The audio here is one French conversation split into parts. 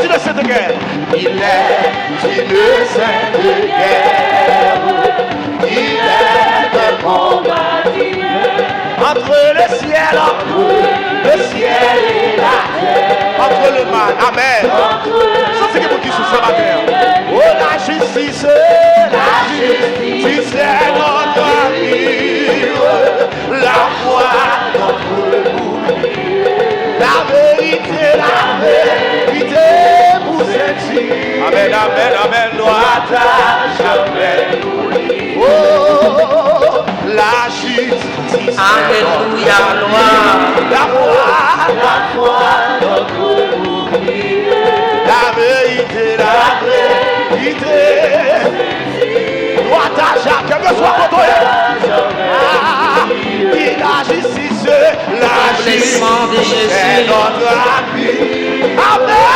une sainte guerre. Il est une sainte guerre. Il est un combattant entre le ciel et la terre. Entre le mal. Amen. Ça c'est que vous qui souffrez ce matin. Oh la justice est notre ami. La foi notre bouclier. La vérité pour sentir. Amen, amen, amen. Doit jamais oublier. Oh, la justice. Alléluia, gloire. La foi, notre bouclier. La vérité. Doit jamais, quel que soit ton et la justice de Jésus est notre ami. Amen.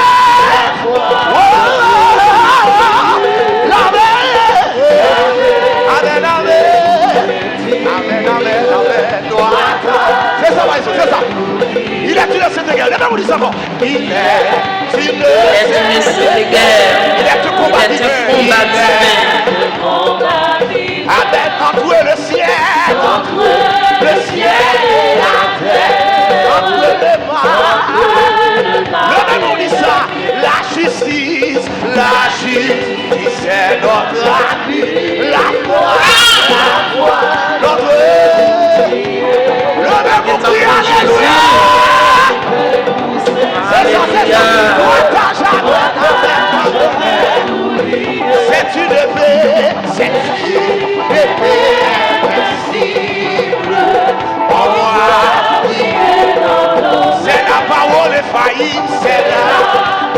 C'est ça. Il est une sainte guerre. Lèvez-vous du savon. Il est une sainte guerre. Il est un combattant. Amen. Entre le ciel et la terre. Entre le mal. Lèvez-vous du ça. La justice est notre ami. La foi, notre alléluia. C'est une épée, c'est une épée invincible. En moi, c'est la parole faillie, c'est la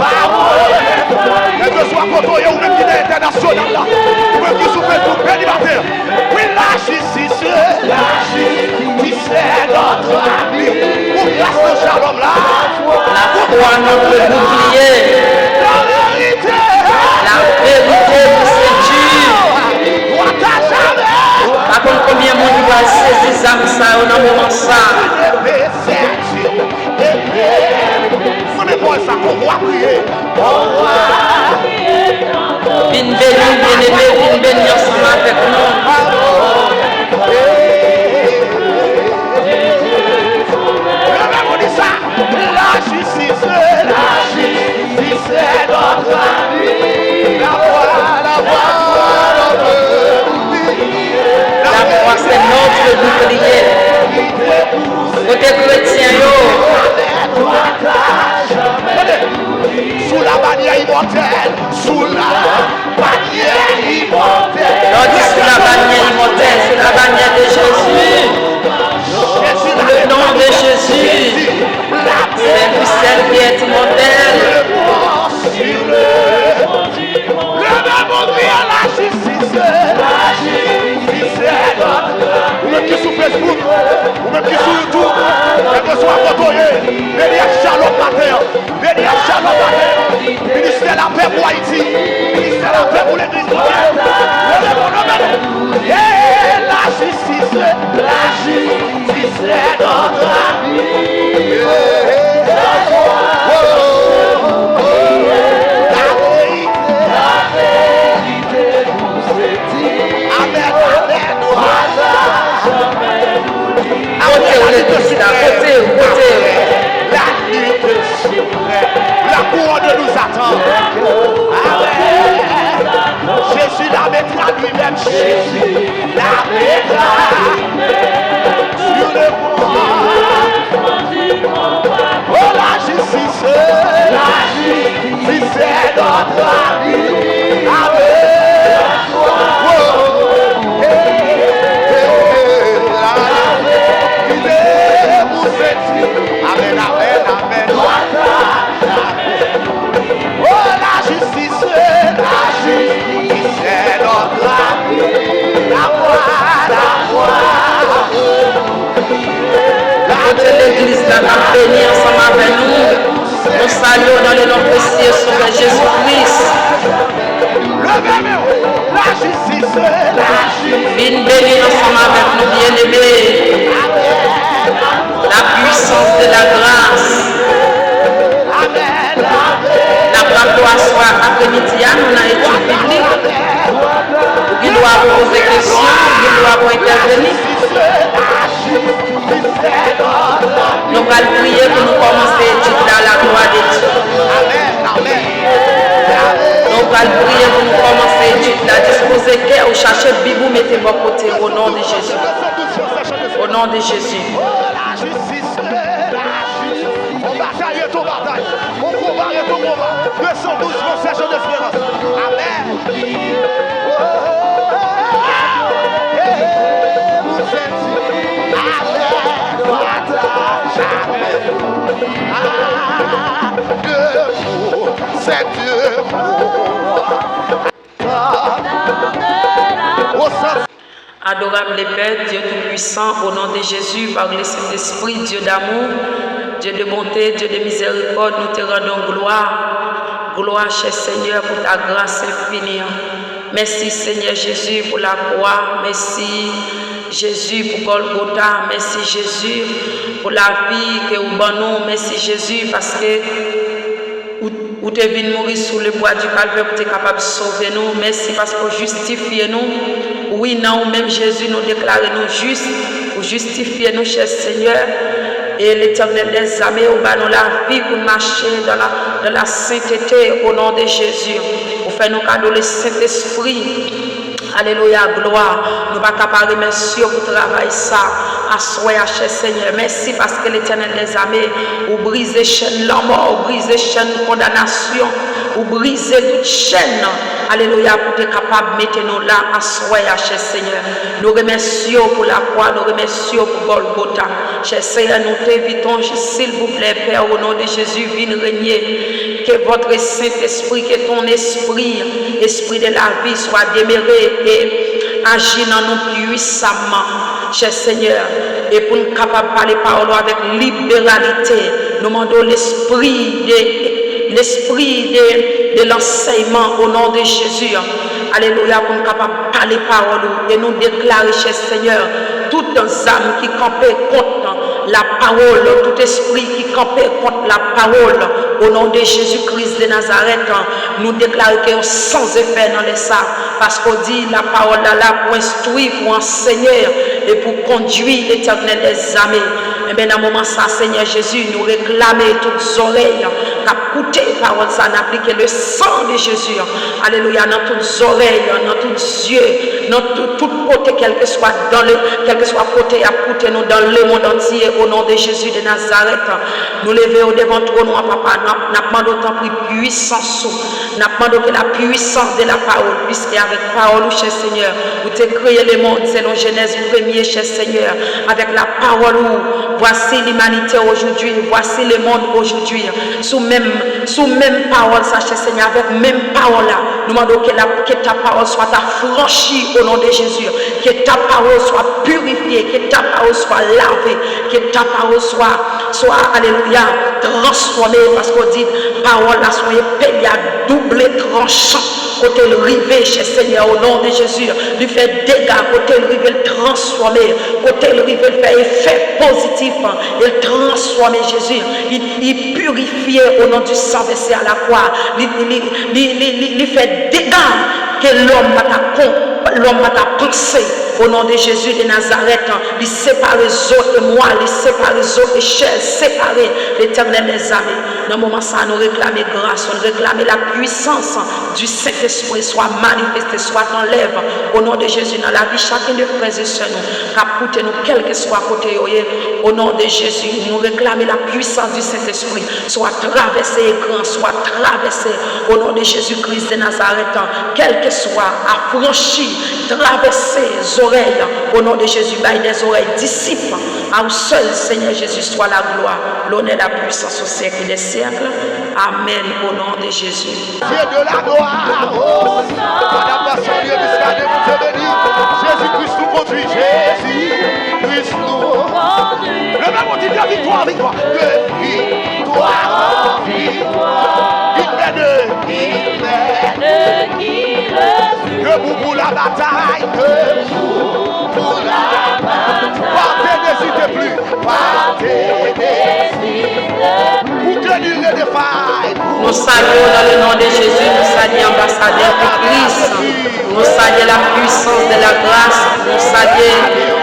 parole faillie. Quel que soit côté ou même qui est international là, ou même qui souffre tout bénévateur. Oui, la justice est notre ami. Pour grâce de shalom là. La foi notre bouclier. La vérité pour séduire. Par contre, combien de monde va saisir ça dans le moment ça? Vine béni, bien-aimé, vine béni ensemble avec nous. La justice est notre ami. La foi c'est notre bouclier. Côté chrétien, sous la bannière immortelle, L'autre sous la bannière immortelle, sous la bannière de Jésus. Le nom de Jésus, c'est lui seul qui est immortel. La justice est notre. Ou même qui sur Facebook, ou même qui sur YouTube, quel que soit votre venez à Shalom matin, venez à Shalom matin. Ministère la paix pour Haïti, ministère la paix pour l'église. Et la justice est notre ami. La couronne nous attend. Jésus la mettra lui-même. Jésus la mettra sur le croix. Oh la justice est notre ami. Amen. Amen, amen, amen. Oh, la justice est notre ami. La foi. Côté l'église, la béni ensemble avec nous. Nous saluons dans le nom précieux de Jésus-Christ. Le est ton bataille. Mon combat est ton combat. 212 concessions d'espérance. Amen. C'est Dieu. Adorable Père, Dieu Tout-Puissant, au nom de Jésus, par le Saint-Esprit, Dieu d'amour, Dieu de bonté, Dieu de miséricorde, nous te rendons gloire. Gloire, cher Seigneur, pour ta grâce infinie. Merci, Seigneur Jésus, pour la croix. Merci, Jésus, pour Golgotha. Merci, Jésus, pour la vie que vous donnez. Merci, Jésus, parce que vous êtes venu mourir sous le bois du calvaire pour être capable de sauver nous. Merci parce que vous justifiez nous. Oui, non, même Jésus nous déclare nous justes. Vous justifiez nous, cher Seigneur. Et l'Éternel des armées, vous nous la vie pour marcher dans la sainteté au nom de Jésus. Vous faites nous cadeau le Saint-Esprit. Alléluia, gloire. Nous ne pouvons pas remercier pour travailler ça. Assoyez, cher Seigneur. Merci parce que l'Éternel des armées, vous brisez les chaînes de la mort, vous brisez les chaînes de condamnation, vous brisez toutes chaînes. Alléluia, pour être capable de mettre nous là. Assoyez, cher Seigneur. Nous remercions pour la croix, nous remercions pour Golgotha. Cher Seigneur, nous t'invitons, s'il vous plaît, Père, au nom de Jésus, viens régner. Que votre Saint-Esprit, que ton esprit, esprit de la vie, soit demeuré et agir dans nous puissamment, cher Seigneur. Et pour nous capables de parler parole avec libéralité, nous demandons l'esprit de l'enseignement au nom de Jésus. Alléluia, pour nous capables de parler parole et nous déclarer, cher Seigneur, toute âme qui campait contre la parole, tout esprit qui campait contre la parole, au nom de Jésus-Christ de Nazareth, nous déclarons qu'ils sont sans effet dans les sables, parce qu'on dit la parole là pour instruire, pour enseigner et pour conduire l'Éternel des armées. Et bien dans ce moment ça, Seigneur Jésus, nous réclamer toutes les oreilles, qu'a coûté parole ça, n'appliquer le sang de Jésus. Alléluia, dans toutes les oreilles, dans tous les yeux, dans tout côté, quel que soit côté à côté, nous dans le monde entier, au nom de Jésus de Nazareth. Nous levons au devant de nous, papa, nous demandons autant plus puissance, nous demandons que la puissance de la parole, puisque avec parole, cher Seigneur, vous avez créé le monde, selon Genèse 1er, cher Seigneur, avec la parole, voici l'humanité aujourd'hui, voici le monde aujourd'hui, sous même parole, ça, cher Seigneur, avec même parole là, nous demandons que ta parole soit affranchie au nom de Jésus, que ta parole soit purifiée, que ta parole soit lavée, que ta parole soit alléluia, transformée, parce qu'on dit, parole là, soit épée à double tranchant, côté le rivet, cher Seigneur, au nom de Jésus, lui fait dégâts, côté le rivet le transformer, côté le rivet le fait effet positif, il transforme Jésus, il purifie au nom du sang versé à la croix, il fait dégâts que l'homme va pensé au nom de Jésus de Nazareth, il sépare les autres et moi, il sépare les autres et chair, séparer l'Éternel des armées. Dans le moment ça, nous réclamer grâce, nous réclamer la puissance du Saint-Esprit soit manifestée, soit enlève au nom de Jésus dans la vie chacun de frères et sœurs, nous, nous, quel que soit côté, au nom de Jésus, nous réclamer la puissance du Saint-Esprit, soit traversé écran, soit traversé au nom de Jésus-Christ de Nazareth, quel que soit, affranchi, traversé les oreilles, au nom de Jésus, baille des oreilles, disciple, à où seul Seigneur Jésus soit la gloire, l'honneur, la puissance au siècle des siècles. Amen, au nom de Jésus. Dieu de la gloire, oh, Jésus-Christ nous conduit, Jésus-Christ nous conduit. Le même on dit de victoire, victoire, de victoire en victoire. Il mène debout pour la bataille, debout pour la bataille. Partez, n'hésitez plus, partez, n'hésitez plus. Pour tenir les défailles. Nous saluons dans le nom de Jésus, nous saluons ambassadeur de Christ, nous saluons la puissance de la grâce, nous saluons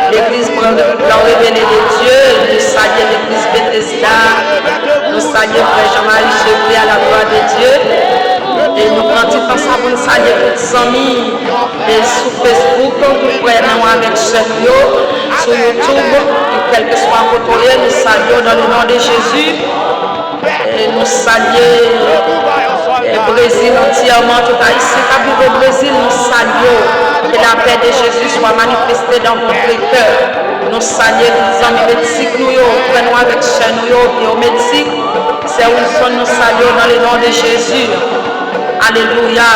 l'église pour révéler de Dieu, nous saluons l'église Bethesda, nous saluons Frère Jean-Marie Chevrier à la gloire de Dieu. Et nous prenons temps ça pour nous saluer toutes les amis et sur Facebook, nous prenons avec Sergio, sur YouTube, quel que soit côté, nous saluons dans le nom de Jésus. saluons. Le Brésil entièrement, tout haïtien qui vit au Brésil, nous saluons. Que la paix de Jésus soit manifestée dans votre cœur. Nous saluons les amis médecins, nous prenons avec chez nous et aux médecins. C'est où nous saluons dans le nom de Jésus. Alléluia.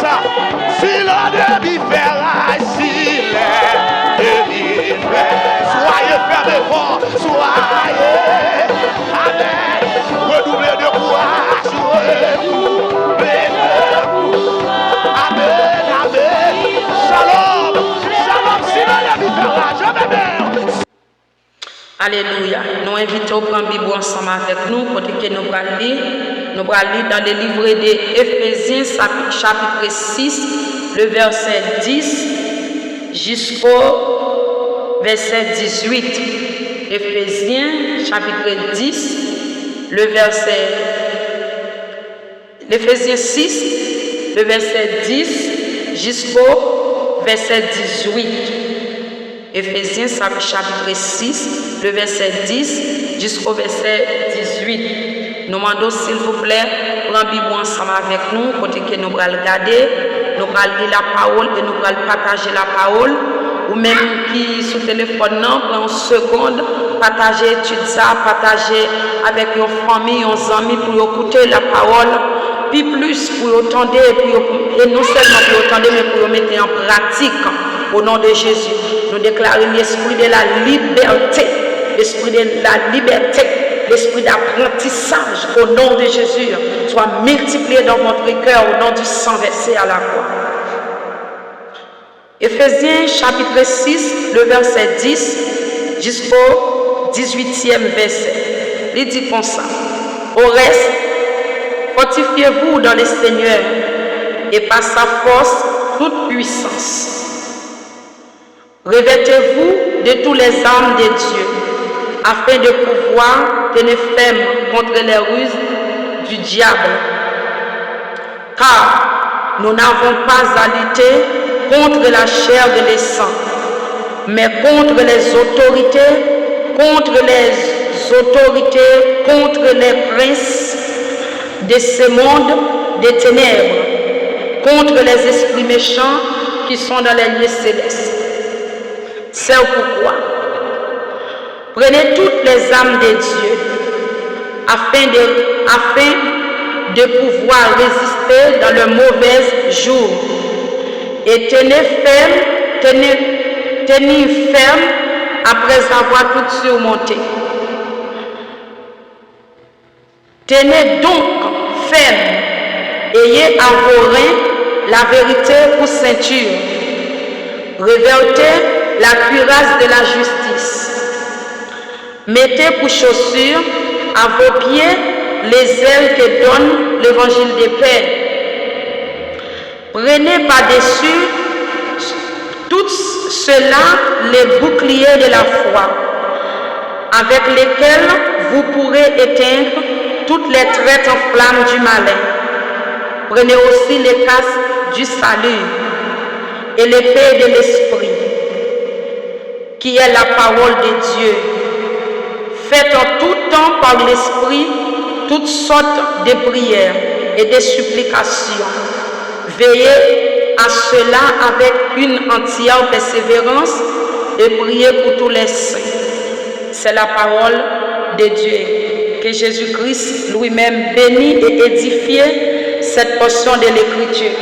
Ça. Si l'on demi faire, si l'on demi faire, soyez fermés fort, soyez, amen, redoublez de courage, amen, amen, shalom, shalom, si l'on demi faire, jamais bien. Alléluia. Nous invitons à prendre la Bible ensemble avec nous, pour que nous allons lire. Nous allons lire dans le livre d'Éphésiens, chapitre 6, le verset 10 jusqu'au verset 18. Éphésiens, chapitre 10, le verset. L'Éphésiens 6, le verset 10 jusqu'au verset 18. Éphésiens, chapitre 6, le verset 10 jusqu'au verset 18. Nous demandons, s'il vous plaît, prendre la Bible ensemble avec nous, côté que nous allons regarder, nous allons lire la parole et nous allons partager la parole. Ou même qui sur le téléphone, prend une seconde, partager étude ça, partager avec vos familles, vos amis pour écouter la parole. Puis plus pour entendre, et non seulement pour entendre, mais pour mettre en pratique au nom de Jésus. Nous déclarons l'esprit de la liberté, l'esprit de la liberté. L'esprit d'apprentissage au nom de Jésus soit multiplié dans votre cœur au nom du sang versé à la croix. Éphésiens chapitre 6, le verset 10 jusqu'au 18e verset. Il dit comme ça. Au reste, fortifiez-vous dans le Seigneur et par sa force toute puissance. Revêtez-vous de tous les armes de Dieu, afin de pouvoir tenir ferme contre les ruses du diable. Car nous n'avons pas à lutter contre la chair et le sang, mais contre les autorités, contre les princes de ce monde des ténèbres, contre les esprits méchants qui sont dans les lieux célestes. C'est pourquoi prenez toutes les âmes de Dieu afin de pouvoir résister dans le mauvais jour et tenir ferme après avoir tout surmonté. Tenez donc ferme, ayez à vos reins la vérité pour ceinture, revêtez la cuirasse de la justice. Mettez pour chaussures à vos pieds les ailes que donne l'évangile de paix. Prenez par-dessus tout cela les boucliers de la foi, avec lesquels vous pourrez éteindre toutes les traites en flammes du malin. Prenez aussi les casques du salut et l'épée de l'esprit, qui est la parole de Dieu. Faites en tout temps par l'Esprit toutes sortes de prières et de supplications. Veillez à cela avec une entière persévérance et priez pour tous les saints. C'est la parole de Dieu. Que Jésus-Christ lui-même bénit et édifie cette portion de l'Écriture.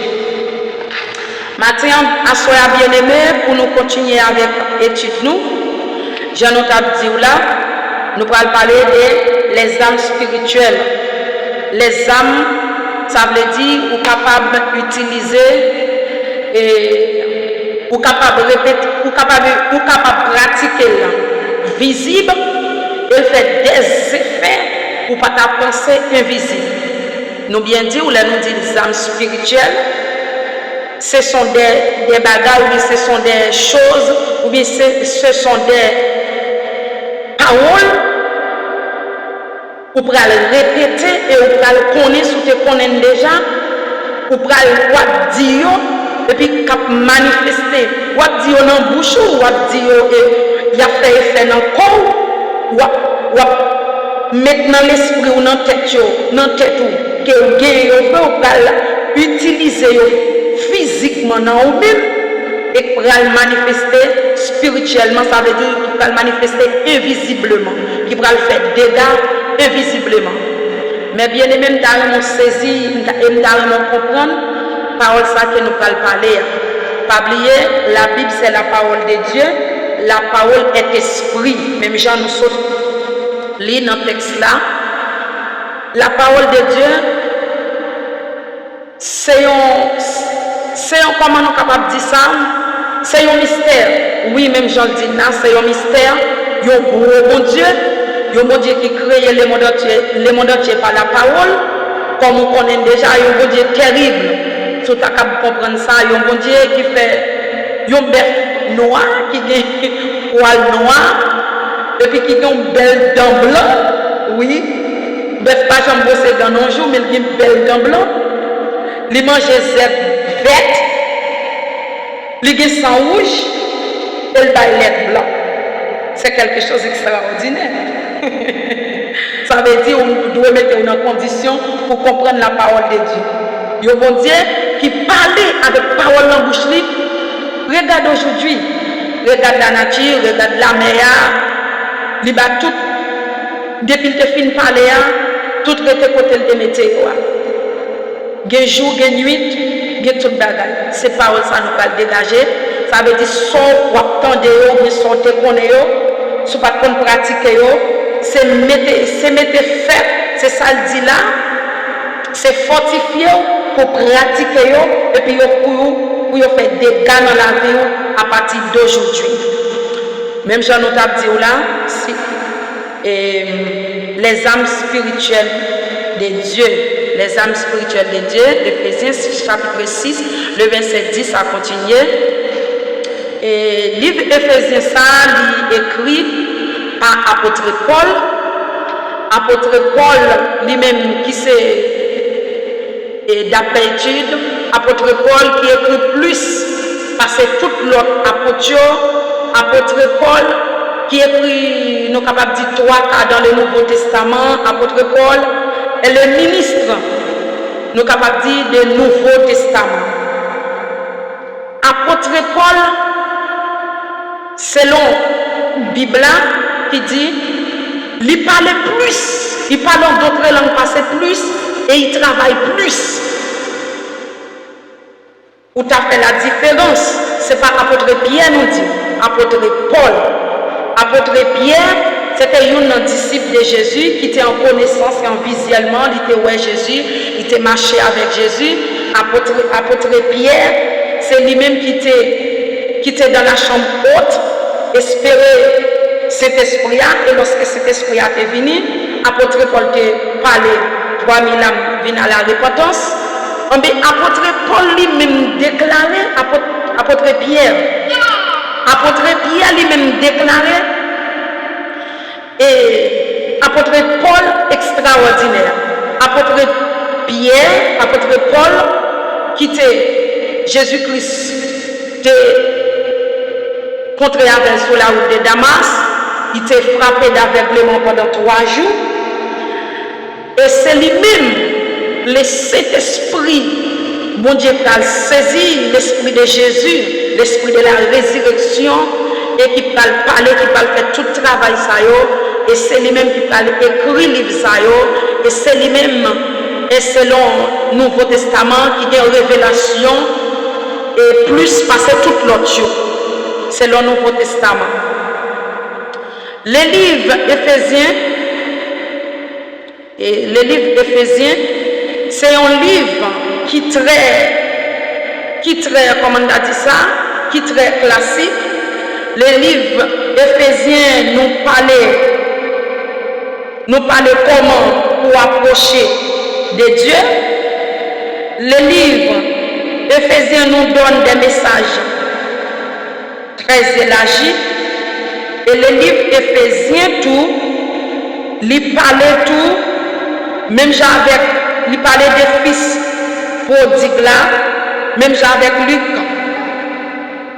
Maintenant, assoyez bien-aimés pour nous continuer avec l'étude nous. Je nous dit là. Nous allons parler des âmes spirituelles. Les âmes, ça veut dire ou capable d'utiliser ou capable de répéter, ou capable de pratiquer là, visible et faire des effets ou pas ta pensée invisible. Nous bien dit ou là nous dit les âmes spirituelles, ce sont des bagages, ou bien ce sont des choses, ou bien ce sont des paroles. Ou pour le répéter et ou pour le connaître, ou te connaître déjà, ou pral wap di yo et puis k'ap manifester wap di yo dans bouche ou wap di yo y a fait effet dans corps wap mettre dans l'esprit ou dans tête ou que ou gagne yo ou pral utiliser yo physiquement dans ou même et pral manifester spirituellement, ça veut dire qu'il pral manifester invisiblement, qui pral faire dégâts invisiblement. Mais bien aimé, nous saisi et nous comprendre parole ça que nous allons parler. Pas oublier, la Bible c'est la parole de Dieu, la parole est esprit. Même Jean nous saute lit dans le texte là. La parole de Dieu, c'est un comment nous capable de dire ça? C'est un mystère. Oui, même Jean le dit là, c'est un mystère. Il y a un gros bon Dieu. Il y a un bon Dieu qui crée le monde entier par la parole. Comme on connaît déjà, il y a un bon Dieu terrible. Si tu as comprendre ça, il y a un bon Dieu qui fait un bœuf noir, qui a un poil noir, et puis qui a une belle dent blanc. Oui, bœuf pas jamais bossé dans un jour, mais il a une belle dent blanc. Il mange des bêtes. Il a sang rouge et il a lait blanc. C'est quelque chose d'extraordinaire. Ça veut dire qu'on doit mettre une condition pour comprendre la parole de Dieu. Il y a un bon Dieu qui parlait avec parole en bouche libre. Regarde aujourd'hui, regarde la nature, regarde la mer, il bat tout. Depuis que tu finis de parler, tout est côté de météo. Il y a jour, il y a nuit. Tout bagage. Ces paroles, ça nous va dégager. Ça veut dire, soit on attend de eux, mais soit on connaît eux, soit pas qu'on pratique eux, c'est mettre fait, c'est ça le dit là, c'est fortifier pour pratiquer eux, et puis pour faire des dégâts dans la vie à partir d'aujourd'hui. Même Jean nous a dit là, si, les âmes spirituelles de Dieu. Les âmes spirituelles de Dieu, Éphésiens chapitre 6, le verset 10 a continué. Et livre Éphésiens ça, il écrit par apôtre Paul. Apôtre Paul lui-même qui c'est d'après étude, apôtre Paul qui écrit plus parce que tout l'autre apôtre Paul qui écrit, nous sommes capables de dire 3 cas dans le Nouveau Testament, apôtre Paul est le ministre, nous sommes capables de dire, du Nouveau Testament. Apôtre Paul, selon la Bible, qui dit, il parle plus, il parle en d'autres langues passées plus, et il travaille plus. Où tu as fait la différence, ce n'est pas apôtre Pierre nous dit, apôtre Paul. Apôtre Pierre, c'était un disciple de Jésus qui était en connaissance et en visuellement, il était ouais Jésus, il était marché avec Jésus. Apôtre Pierre, c'est lui-même qui était dans la chambre haute, espérer cet esprit-là, et lorsque cet esprit est venu, apôtre Paul te parlait, 3000 âmes viennent à la repentance. Mais apôtre Paul lui-même déclaré, apôtre Pierre lui-même déclaré, et apôtre Paul extraordinaire. Apôtre Pierre, apôtre Paul, qui était Jésus-Christ, contre avec sur la route de Damas, il était frappé d'aveuglement pendant 3 jours. Et c'est lui-même, le Saint-Esprit, mon Dieu, qui a saisi l'Esprit de Jésus, l'Esprit de la résurrection, et qui va parler, qui va faire tout le travail, et c'est lui-même qui va écrire le livre, et c'est lui-même, et selon le Nouveau Testament, qui a une révélation, et plus passer toute l'autre chose, selon le Nouveau Testament. Le livre Éphésiens, c'est un livre qui très, comment on a dit ça, qui est très classique. Le livre Éphésiens nous parlait comment pour approcher de Dieu. Le livre Éphésiens nous donne des messages très élargis. Et le livre Éphésiens tout, il parlait tout, même avec, il parlait des fils prodigue là, même avec Luc,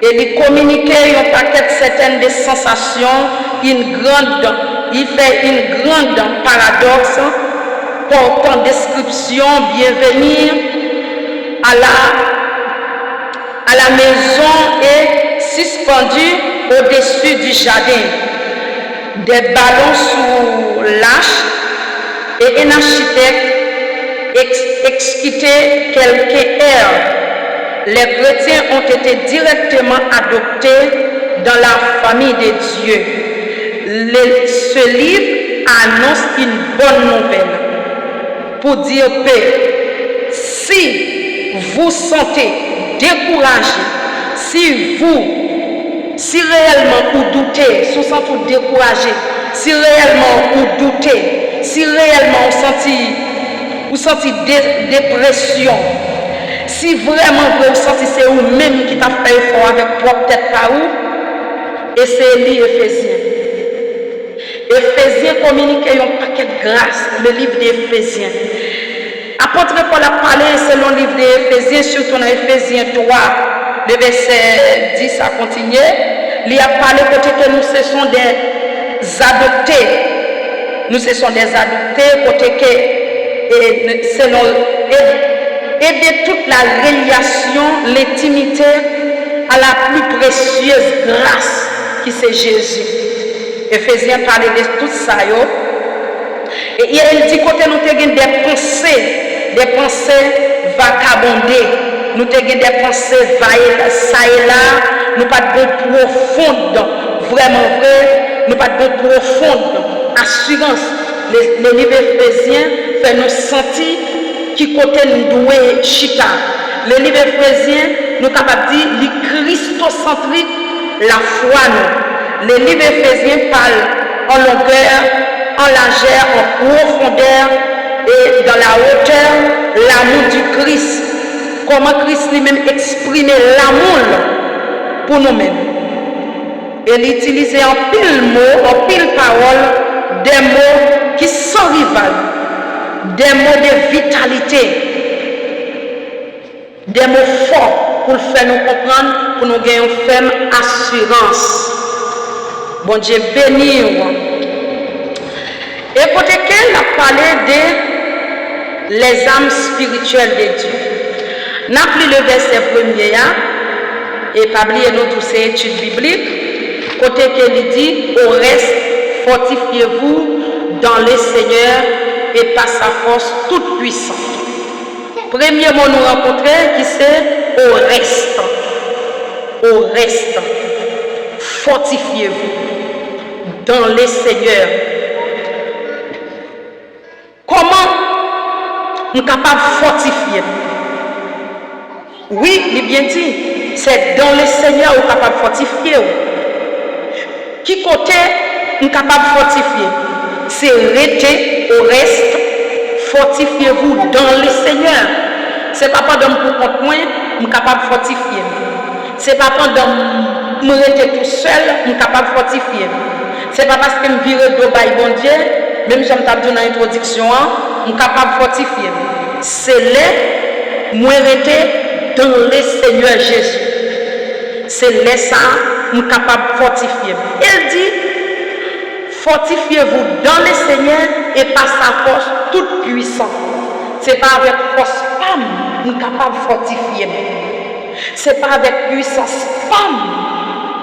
et il communiquait un paquet certaines des sensations, il fait une grande paradoxe portant description bienvenue à la maison et suspendu au-dessus du jardin. Des ballons sous l'âche et un architecte exécutait quelques airs. Les chrétiens ont été directement adoptés dans la famille de Dieu. Ce livre annonce une bonne nouvelle pour dire paix. Si vous sentez découragé, si réellement vous doutez, si vous sentez découragé, si réellement vous doutez, si réellement vous sentez dépression, si vraiment vous sentez c'est vous-même qui t'a fait effort avec propre tête par où, essayez de lire Éphésiens. Éphésiens communique un paquet de grâce, le livre d'Éphésiens. Apôtre Paul a parlé selon le livre d'Éphésiens, surtout dans Éphésiens 3, le verset 10 a continué. Il a parlé côté que nous ce sont des adoptés. Nous ce sont des adoptés côté que selon et de toute la relation, l'intimité à la plus précieuse grâce qui c'est Jésus. Éphésiens parle de tout ça. Et il dit côté nous avons des pensées vagabondées. Nous avons des pensées ça et là. Nous pas de profonde, vraiment vrai. Nous pas de profonde assurance. Le livre Éphésiens fait nous sentir qui côté nous doué chita. Le livre Éphésiens nous capable de dire le christocentrique la foi nous. Le livre Éphésiens parle en longueur, en largeur, en profondeur et dans la hauteur l'amour du Christ. Comment Christ lui-même exprimait l'amour pour nous-mêmes. Et il utilisait en pile mots, en pile paroles, des mots qui sont rivales, des mots de vitalité, des mots forts pour faire nous comprendre, pour nous gagner une ferme assurance. Bon Dieu béni. Et côté qu'elle a parlé de les âmes spirituelles de Dieu. N'a plus le verset premier et pas oublier nous tous ces études bibliques. Côté qu'elle dit au reste fortifiez-vous dans le Seigneur et par sa force toute puissante. Premier mot nous rencontrer qui c'est au reste. Au reste. Fortifiez-vous dans le Seigneur. Comment nous sommes capables de fortifier? Oui, il est bien dit. C'est dans le Seigneur nous sommes capables de fortifier. Qui côté nous sommes capables de fortifier? C'est rester au reste. Fortifiez-vous dans le Seigneur. C'est pas pendant que pour compte moi, je suis capable de fortifier. C'est pas pendant que je rester tout seul, je suis capable de fortifier. C'est pas parce que je vire de bon Dieu, même si je t'ai dit dans l'introduction, je suis capable de fortifier. C'est là, moi rester dans le Seigneur Jésus. C'est là ça, je suis capable de fortifier. Il dit, fortifiez-vous dans le Seigneur et par sa force toute puissante. Ce n'est pas avec force femme nous sommes capables de fortifier. Ce n'est pas avec puissance femme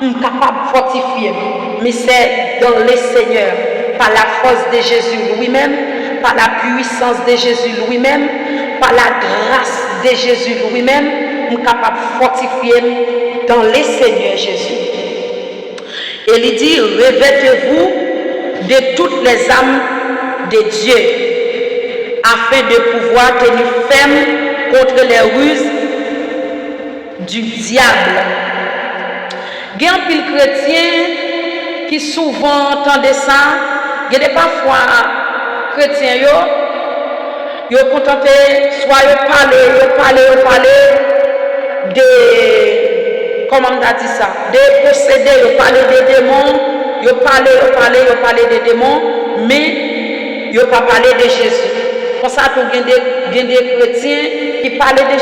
nous sommes capables de fortifier. Mais c'est dans le Seigneur, par la force de Jésus lui-même, par la puissance de Jésus lui-même, par la grâce de Jésus lui-même, nous sommes capables de fortifier dans le Seigneur Jésus. Et il dit, revêtez-vous de toutes les âmes de Dieu, afin de pouvoir tenir ferme contre les ruses du diable. Il y a un pile chrétien qui souvent entendent ça, il y a des parfois chrétiens, ils sont contentés, soit ils parlent de, comment on a dit ça, des possédés, ils parlent des démons, ils parlent des démons, mais ils ne parlent pas de Jésus. Pour ça, il y a des chrétiens qui parlent de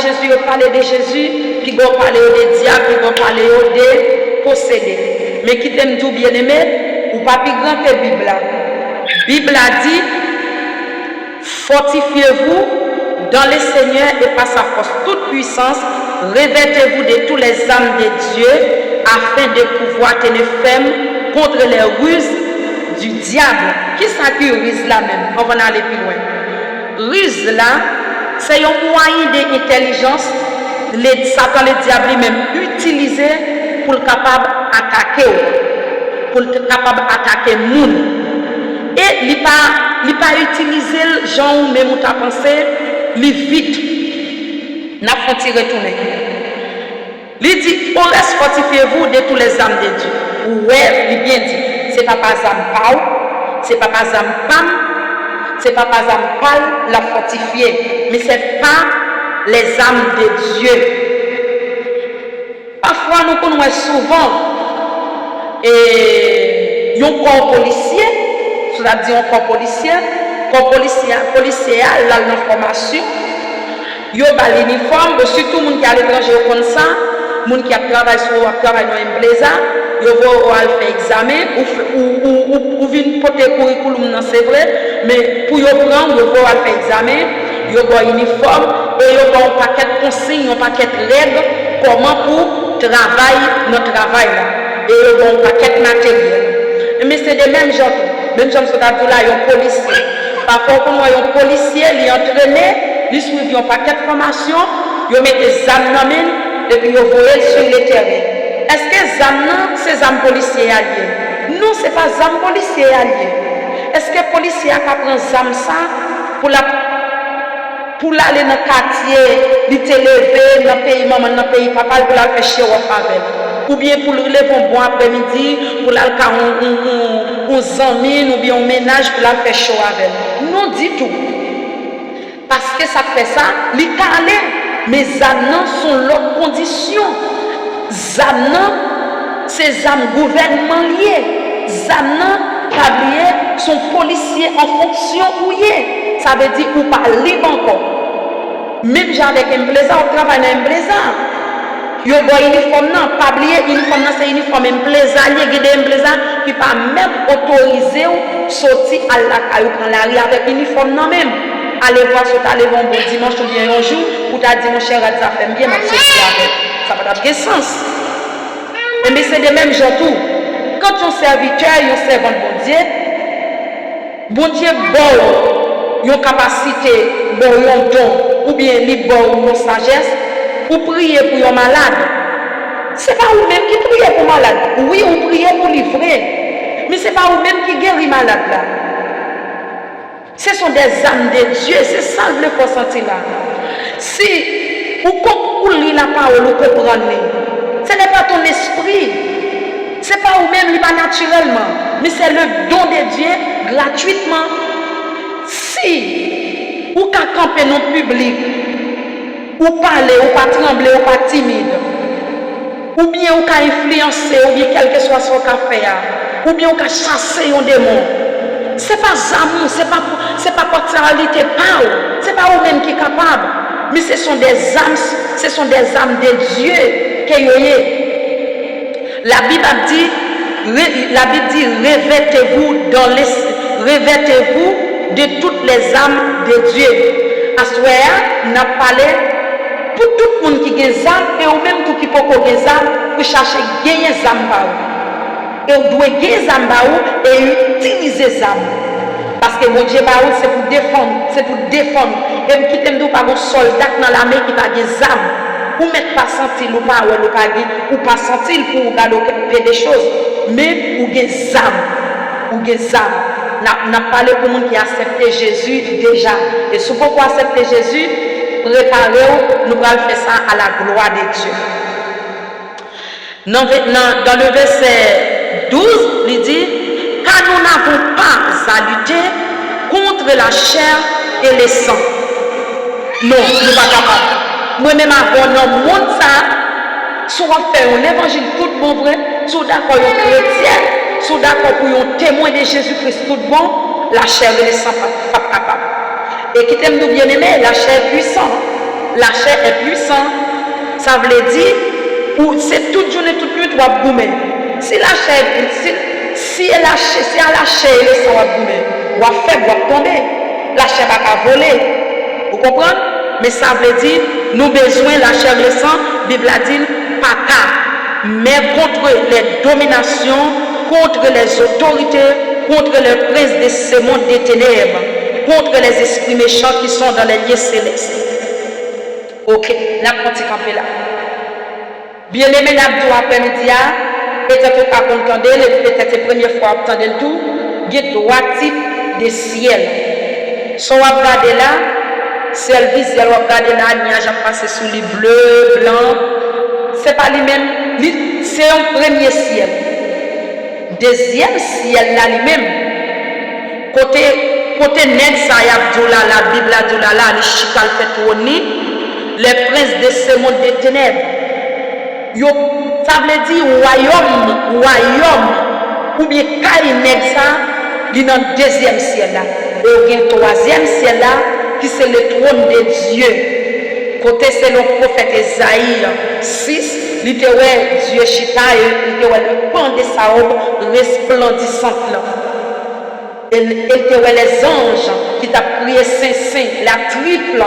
Jésus, puis ils parlent des diables, puis ils parlent des possédés. Mais qui t'aime tout bien aimé, ou pas plus grand que la Bible. La Bible a dit, fortifiez-vous dans le Seigneur et par sa force toute puissance, revêtez-vous de tous les âmes de Dieu, afin de pouvoir tenir ferme contre les ruses du diable. Qui s'appelle ruse là même? On va aller plus loin. Ruse là, c'est un moyen d'intelligence, Satan, le diable lui-même, utilisé pour être capable d'attaquer, pour être capable d'attaquer le monde. Et il n'a pas utilisé le genre où même tu as pensé, il vite, n'a pas retourner. Il dit, on reste fortifiez-vous de tous les âmes de Dieu. Ouais, il bien dit, c'est pas par âme pau, c'est pas par âme pam, c'est pas par âme pâle la fortifier, mais c'est pas les âmes de Dieu. Parfois, nous connaissons souvent un corps policier, c'est-à-dire un corps policier a l'information, il y a l'uniforme, surtout les gens qui sont à l'étranger comme ça, les gens qui travaillent dans une blaza, ils vont faire examen, ou viennent porter curriculum, c'est vrai, mais pour y prendre, ils vont faire examen, ils ont un uniforme, et ils ont un paquet de consignes, un paquet de règles, comment pour travailler notre travail là, et ils ont un paquet de matériel. Mais c'est des mêmes gens, même gens qui sont là, il y a un policier. Parfois, quand il y a un policier, il est entraîné, il suit un paquet de formation, il met des âmes dans et puis il voit sur le terrain. Est-ce que les âmes, c'est des âmes policiers alliés? Non, ce n'est pas des âmes policiers alliés. Est-ce que les policiers prennent des âmes ça pour aller dans le quartier, il t'élever dans le pays maman, dans le pays papa, pour aller faire chier au faveur? Ou bien pour lever un bon après-midi, pour aller faire un zamine ou bien un ménage pour aller faire chaud avec. Non, du tout. Parce que ça fait ça, les calés, mais âmes sont leurs conditions. Âmes, c'est âmes gouvernement liées. Âmes, tabliers, sont policiers en fonction où y est. Ça veut dire ou pas libre encore. Même j'ai avec un blazer, on travaille dans un blazer. Yo boy uniforme non, pas oublier uniforme non c'est uniforme un blazer, il y a des blazer qui pas même autorisé ou sortir à la caillou prendre la rue avec uniforme non même. Allez voir sur aller bon dimanche ou bien un jour pour ta dire mon cher ça fait bien m'a sortir avec. Ça va pas de sens. Mais c'est des mêmes gens tout. Quand on serviteur, on servant bon Dieu bon une capacité, bon un don ou bien libre ou une sagesse. Ou prier pour un malade. Ce n'est pas vous-même qui priez pour malade. Oui, vous priez pour livrer. Mais ce n'est pas vous-même qui guérit malade là. Ce sont des âmes de Dieu. C'est ça le faut sentir là. Si vous lisez la parole, vous comprenez. Ce n'est pas ton esprit. Ce n'est pas vous-même, pas naturellement. Mais c'est le don de Dieu gratuitement. Si vous campez dans le public, ou parler, ou pas trembler, ou pas timide, ou bien ou pas influencer, ou bien quel que soit son café, ou bien ou pas chasser un démon. C'est pas amour, c'est pas partialité, c'est pas vous-même qui est capable, mais ce sont des âmes de Dieu qui est. La Bible dit revêtez-vous de toutes les âmes de Dieu. À ce moment, on a parlé pour tout le monde qui a des âmes et ou même tout qui peut avoir des âmes pour chercher à gagner des âmes. Et on doit gagner des âmes et utiliser des âmes. Parce que mon Dieu, c'est pour défendre. C'est pour défendre. Et qui t'aime pas un soldat dans l'armée qui n'a pas des âmes. Ou mettre pas sentir ou pas sentir pour faire des choses. Mais ou des âmes. Ou des âmes. On a parlé pour les gens qui acceptent Jésus déjà. Et si vous accepter Jésus, préparez-vous, nous allons faire ça à la gloire de Dieu. Dans le verset 12, il dit, car nous n'avons pas à lutter contre la chair et le sang. Non, nous ne sommes pas capables. Moi-même, avant, dans le monde, si on fait un évangile tout bon vrai, si on est d'accord avec les chrétiens, si on est d'accord pour un témoin de Jésus-Christ tout bon, la chair et le sang pas capable. Et qui t'aime nous bien aimé, la chair est puissante. La chair est puissante. Ça veut dire, ou c'est toute journée, toute nuit, tu vas boumer. Si la chair, si elle a lâché le sang, va boumer. Ou va faire, va tomber. La chair va pas voler. Vous comprenez? Mais ça veut dire, nous besoin la chair et le sang, Bible a dit, pas qu'à. Mais contre les dominations, contre les autorités, contre les princes de ce monde des ténèbres, contre les esprits méchants qui sont dans les lieux célestes. Ok, la pratique en fait là. Bien aimé, l'abdou après-midi, peut-être pas contenter, peut-être la première fois entendre le tout, il y a trois types de ciel. Si on va regarder là, ciel visuel, on va regarder là, il y a passé sous les bleus, blancs, c'est pas les mêmes, c'est un premier ciel. Deuxième ciel là lui-même, côté net ça y a là, la Bible a dit là, les chicales fait tourner, les princes de ce monde des ténèbres. Yo, ça veut dire royaume, ou bien Kainek ça, il est dans le deuxième ciel là. Et il y a un troisième ciel là, qui c'est le trône de Dieu. Côté c'est le prophète Esaïe 6, il était Dieu chita, il était le pan de sa robe resplendissante là. Il était les anges qui t'a prié Saint, la triple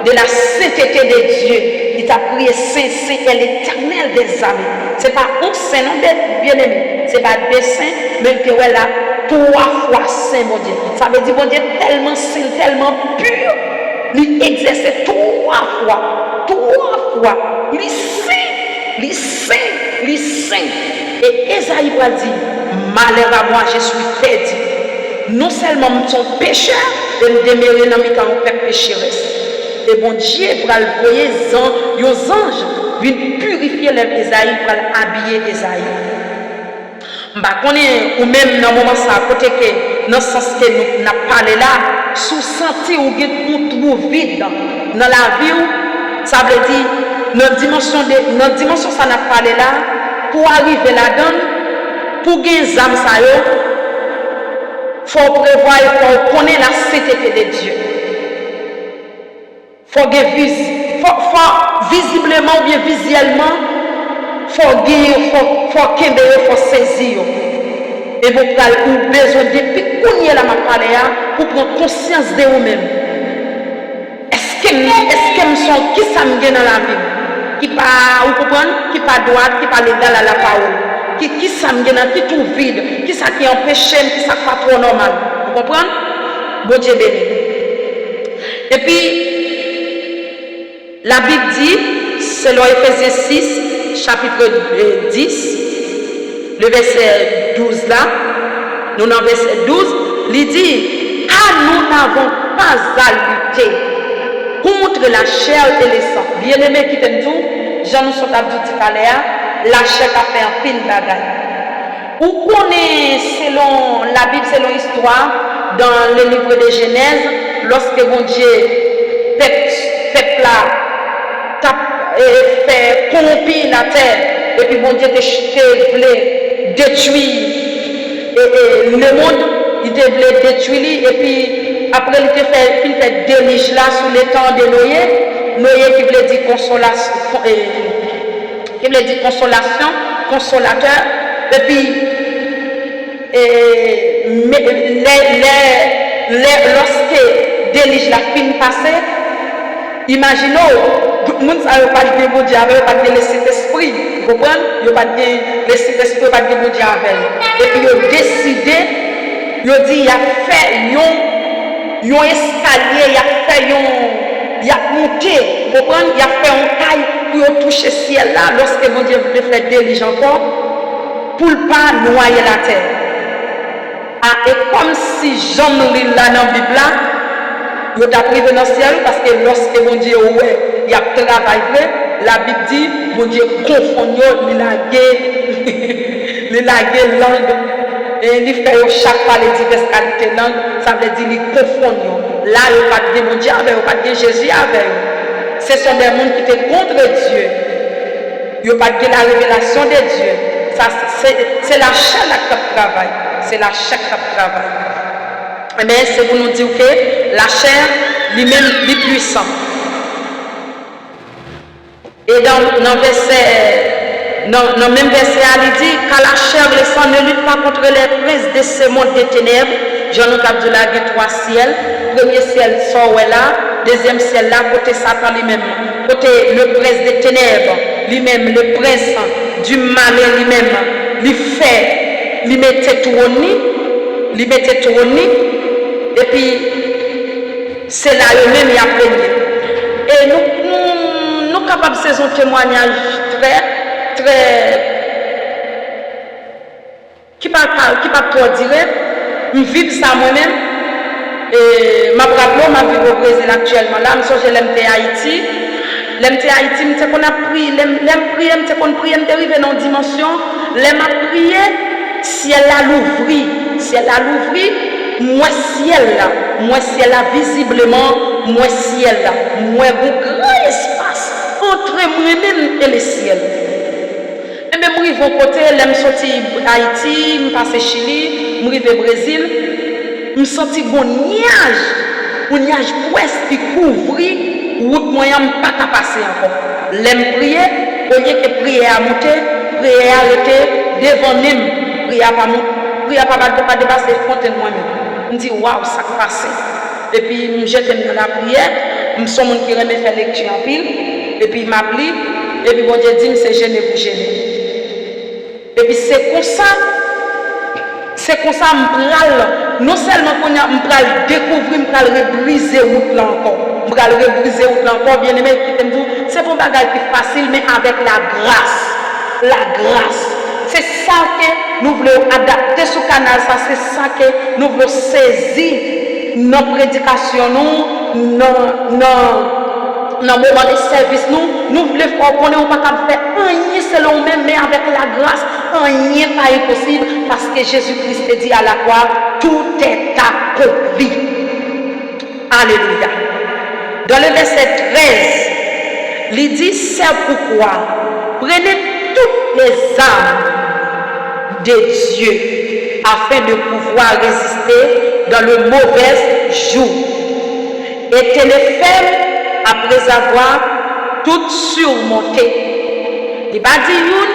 de la sainteté de Dieu. Il t'a prié Saint et l'éternel des armées. Ce n'est pas un saint, non, bien aimé. Ce n'est pas deux saints, mais il était là 3 fois saint, mon Dieu. Ça veut dire, mon Dieu, tellement saint, tellement pur. Il exerçait 3 fois. Il saint. Et Esaïe va dire, malheur à moi, je suis perdu. Non seulement nous sommes pécheurs, et nous demeurons dans le temps peuple pécheresse. Et bon Dieu va envoyer les anges viennent purifier les Esaïe pour habiller Esaïe. Ou même dans le moment ça, côté que dans le sens que nous avons parlé là, sous senti ou nous trouve vide dans la vie, ça veut dire notre dimension ça n'a parlé là, pour arriver là-dedans, pour gagner les âmes ça il faut prévoir et faut connaître la sainteté de Dieu. Faut visiblement ou bien visuellement, faut guérir, faut saisir. Et vous avez besoin depuis qu'on y est là, pour prendre conscience de vous-même. Est-ce que je suis qui ça me gagne dans la vie? Qui pas, vous comprenez? Qui pas droite, qui pas légal à la parole. Qui ça me gagne, qui tout vide, qui ça qui empêche, qui ça pas trop normal. Vous comprenez? Bon Dieu béni. Et puis, la Bible dit, selon Ephésiens 6, chapitre 10, le verset 12 là, nous dans verset 12, il dit, ah nous n'avons pas à lutter contre la chair et le sang. Bien aimé qui t'aime tout, Jean nous sommes dit tout à l'heure, la chair a fait un pile bagaille. Ou qu'on est, selon la Bible, selon l'histoire, dans le livre de Genèse, lorsque mon Dieu, peuple là, fait corrompre la terre, et puis mon Dieu voulait détruire le monde, il voulait détruire, et puis après il fait déluge là sous les temps de Noé qui voulait dire consolation, consolateur, et puis lorsque déluge la fin passée, imaginons, tout le monde ne savait pas que bon Dieu avait pas de Saint-Esprit. Vous comprenez? Il n'y a pas de Saint-Esprit, pas de bon Dieu avec. Et puis, ils ont décidé, ils ont dit, il a fait un escalier, il a monté. Vous comprenez? Il a fait un caille pour toucher le ciel là, lorsque mon Dieu voulait faire délige encore, pour ne pas noyer la terre. Ah, et comme si Jean nous lit là dans la Bible là, il a privé dans le ciel parce que lorsque mon Dieu il a travaillé, la Bible dit, mon Dieu confond, il lague langue, et il fait chaque fois les diverses qualités langue, ça veut dire il confond. Là, il n'y a pas de mon Dieu avec, il n'y a pas de Jésus avec. Ce sont des mondes qui étaient contre Dieu. Il n'y a pas de la révélation de Dieu. C'est la chair qui travaille. C'est la chair qui travaille. Mais c'est pour nous dire que la chair, lui-même, lui puissant. Et dans le même verset, il dit car la chair et le sang ne luttent pas contre les princes de ce monde des ténèbres. Jean nous cap de la guerre trois ciels. Premier ciel sort là, deuxième ciel là, côté Satan lui-même, côté le prince des ténèbres, lui-même, le prince du mal lui-même, lui fait, lui mettait trône, et puis c'est là eux-mêmes il a plaigné. Et nous capables de faire un témoignage très qui pas trop dire, je vis ça moi-même. Et ma rappelé, ma vie au Brésil actuellement. Là, je suis l'MT Haïti. L'MT Haïti, je qu'on a prié, je qu'on prié, je arrivé dans une dimension. L'MT a prié, ciel a l'ouvri, moi ciel là, visiblement, moi ciel là, moi un grand espace entre moi-même et le ciel. Et même moi, je vais côté, je suis sorti Haïti, je passe Chili, je vais au Brésil. Je sens un nuage presque qui couvrit, route moyen pas qu'à passer encore. L'aime prier, au lieu que prier à monter, prier à arrêter, devant nous, prier à pas dépasser fontaine moi-même. Je me dis, waouh, ça passe. Et puis, je jette dans la prière, je suis un monde qui remet faire lecture en pile, et puis il m'appelle, et puis bon Dieu dit, c'est gêné pour gêner. Et puis c'est comme ça, non seulement qu'on a découvrir, je vais briser route là encore. Bien aimé, c'est pour bagage qui facile, mais avec la grâce. C'est ça que nous voulons adapter sur le canal, c'est ça que nous voulons saisir nos prédications, nos moments de service, nous voulons faire qu'on n'est pas capable de faire rien selon nous-mêmes, mais avec la grâce, rien pas impossible, parce que Jésus-Christ dit à la croix, tout est accompli. Alléluia. Dans le verset 13, il dit, c'est pourquoi prenez toutes les armes de Dieu afin de pouvoir résister dans le mauvais jour. Et tenez ferme après avoir tout surmonté. Il n'a pas dit une,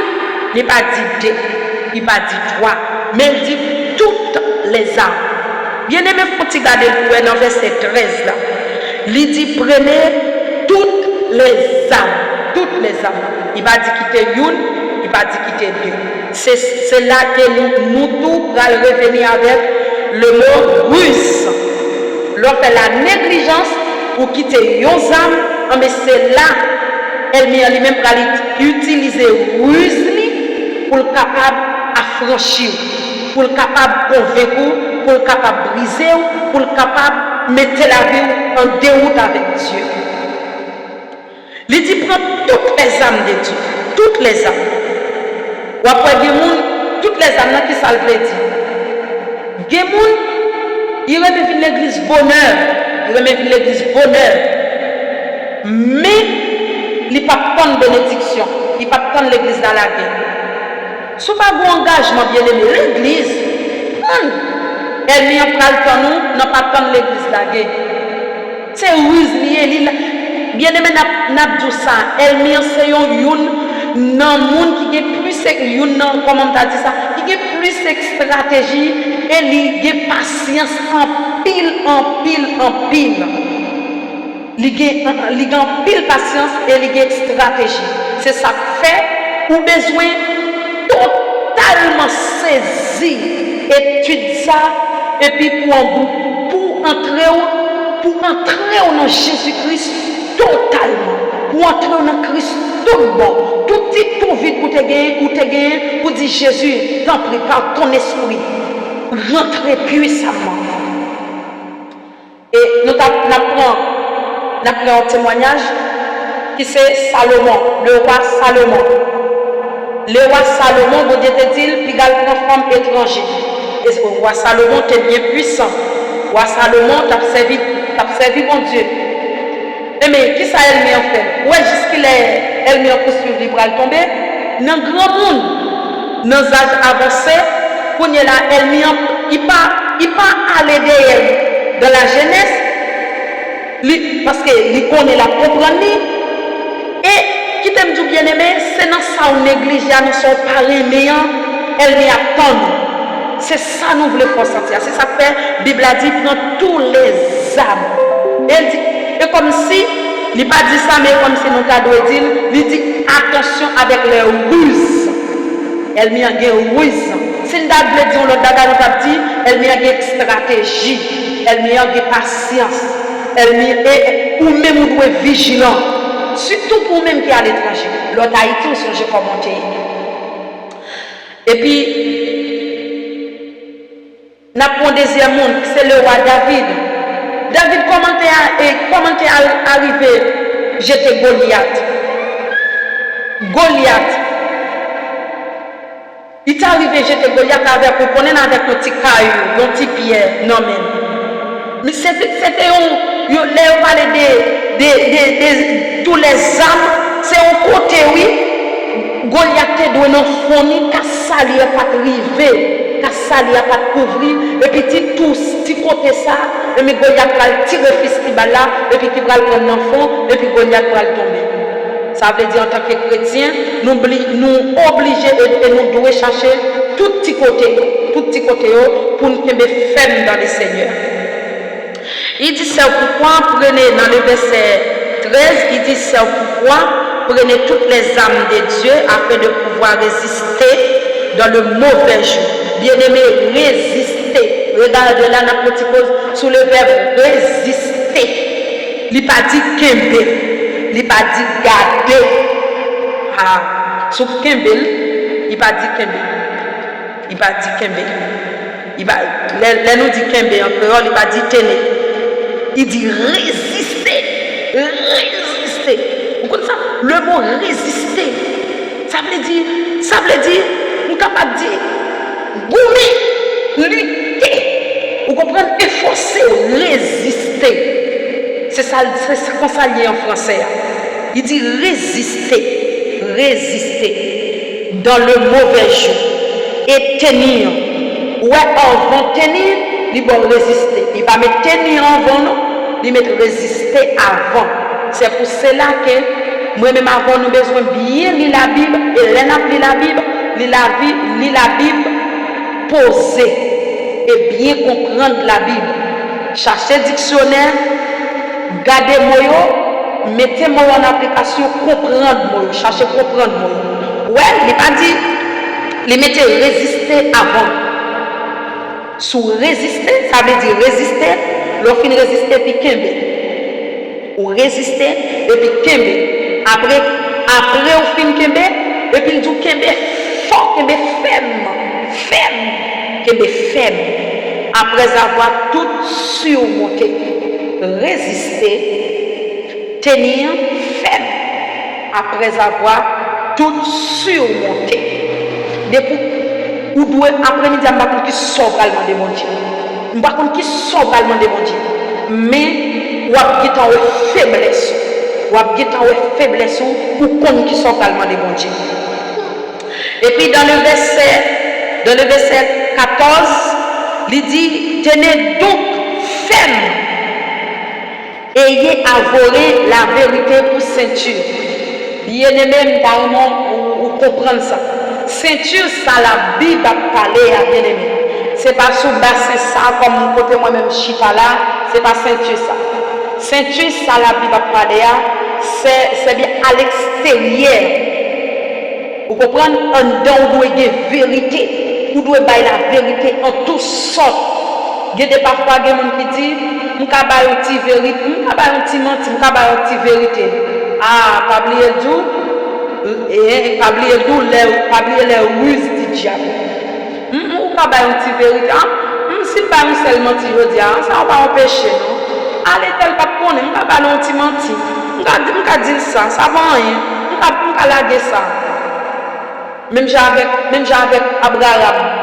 il n'a pas dit deux, il n'a pas dit trois, mais il dit toutes les armes. Bien aimé, il faut regarder dans le verset 13 là. Il dit prenez toutes les armes. Il n'a pas dit quitter une, il n'a pas dit quitter deux. C'est là que nous tous allons revenir avec le mot ruse. Lorsque la négligence ou quitter une âme, mais c'est là elle lui-même pour utiliser ruse pour le capable affranchir, pour le capable convaincre, pour le capable briser, pour le capable mettre la vie en déroute avec Dieu. Il dit prends toutes les âmes de Dieu, toutes les âmes. Ou après toutes les âmes qui ça veut dire. Gemoun, il remet l'église bonheur, mais il n'y a pas de bénédiction, il n'y a pas de l'église dans la guerre. Si vous avez un engagement bien aimé, l'église, elle n'y a pas le temps, nous n'a pas de l'église dans la guerre. C'est ruse lié, bien aimé, n'a pas ça, elle n'y a pas non monde qui est plus comment on dit ça, qui est plus stratégie et qui est patience en pile. Il a en pile patience et il a stratégie. C'est ça qui fait ou besoin totalement saisir, étudier ça et puis pour entrer dans Jésus-Christ totalement, pour entrer dans Christ tout bon, tout vite pour te gagner, pour dire Jésus, t'en prie par ton esprit, rentrez puissamment. Et nous apprenons un témoignage qui c'est Salomon, le roi Salomon. Le roi Salomon, vous dites, puis il a une femme étrangère. Et le roi Salomon était bien puissant. Le roi Salomon t'a servi mon Dieu. Mais qui ça elle met en fait? Ouais, jusqu'il est elle met en poursuivre libre à tomber. Dans le grand monde, dans les âges avancés, pour là, elle met en il pas aller derrière dans la jeunesse. parce qu'il connaît la comprendre. Et qui t'aime du bien-aimé, c'est dans ça on néglige, nous sommes pas aimés, elle n'y attend. C'est ça nous voulons faire sentir. C'est ça que la Bible a dit dans tous les âmes. Elle dit, et comme si, il n'a pas dit ça, mais comme si nous t'avons dit, il dit attention avec les ruses. Elle met en ruse. Si nous avons dit, l'autre dada nous dit, elle met en stratégie, elle met en patience, elle met, ou même nous devons être vigilants. Surtout pour même qui est à l'étranger. L'autre Haïti, on songe comment tu es. Et puis, nous avons un deuxième monde, c'est le roi David. David, comment t'es arrivé? J'étais Goliath. Goliath. Il t'est arrivé, j'étais Goliath avec vous, connaissez avec un petit caillou, un petit pierre, non même. Mais c'était on parlait de tous les âmes, c'est un côté, oui. Goliath doit nous fournir, car ça lui a pas arrivé, car ça lui a pas couvrir, et puis tout côté ça, et puis Goliath va tirer le festival là, et puis il va le prendre l'enfant, et puis Goliath va le tomber. Ça veut dire en tant que chrétien, nous obligés et nous devons chercher tout petit côté pour nous faire ferme dans le Seigneur. Il dit c'est pourquoi prenez dans le verset 13, il dit c'est pourquoi prenez toutes les âmes de Dieu afin de pouvoir résister dans le mauvais jour. Bien-aimé, résister. Regardez là, la petite pause sous le verbe résister. Il n'a pas dit kembe. Il n'a pas dit garder. Ah, sur kembe, il n'a pas dit kembe. Il n'a pas dit kembe. Là, nous dit kembe en créole, il n'a pas dit tenez. Il dit résister. Résister. Vous connaissez ça? Le mot résister. Ça veut dire, nous sommes capables de dire, goumer, lutter. Vous comprenez? Efforcer, résister. C'est ça qu'on s'allie en français. Il dit résister. Résister. Dans le mauvais jour. Et tenir. Ouais, avant tenir, il va résister. Il va mettre tenir avant, non? Il va mettre résister avant. C'est pour cela que moi-même avant, nous avons besoin de bien lire la Bible. Et là, nous lire la Bible, lire la Bible posée. Et bien comprendre la Bible. Cherchez dictionnaire, gardez moi, mettez-moi en application, comprendre moi. Cherchez comprendre moi. Ouais, il n'est pas dit, il mettez résister avant. Sous résister, ça veut dire résister, l'on finit résister puis kembe. Ou résister et puis kembe. Après on finit kembe et puis nous kembe fort, kembe ferme. Kembe ferme. Après avoir tout surmonté, résister, tenir ferme. Après avoir tout surmonté. Depuis ou doit après-midi, je ne qui sort calmement de mon Dieu. Je ne qui sort calmement de mon Dieu. Mais, ou a faiblesse. Ou a faiblesse pour qu'on qui sort calmement de mon Dieu. Et puis, dans le verset 14, il dit, tenez donc ferme. Ayez avoré la vérité pour ceinture. Bien aimé, vous comprenez ça. Ceinture, ça la Bible a parlé à bien-aimé. C'est pas sous bassin ça, comme côté moi-même chita là, c'est pas ceinture ça. Ceinture, ça la Bible a parlé à, c'est bien à l'extérieur. Vous comprenez? En dedans, vous doit avoir vérité. Vous doit avoir la vérité en toutes sortes. Il y a parfois des gens qui disent, je ne vais pas avoir une vérité, je ne vais pas avoir une menti, je ne vais pas avoir une vérité. Ah, pas oublier le jour. Et pas oublier les ruses du diable. On ne peut pas une petite vérité. Si pas seulement je dis, ça ne va pas empêcher. Allez, tel pas connaître, on ne peut pas une petite menti. On peut dire ça, ça va rien. On peut laguer ça. Même avec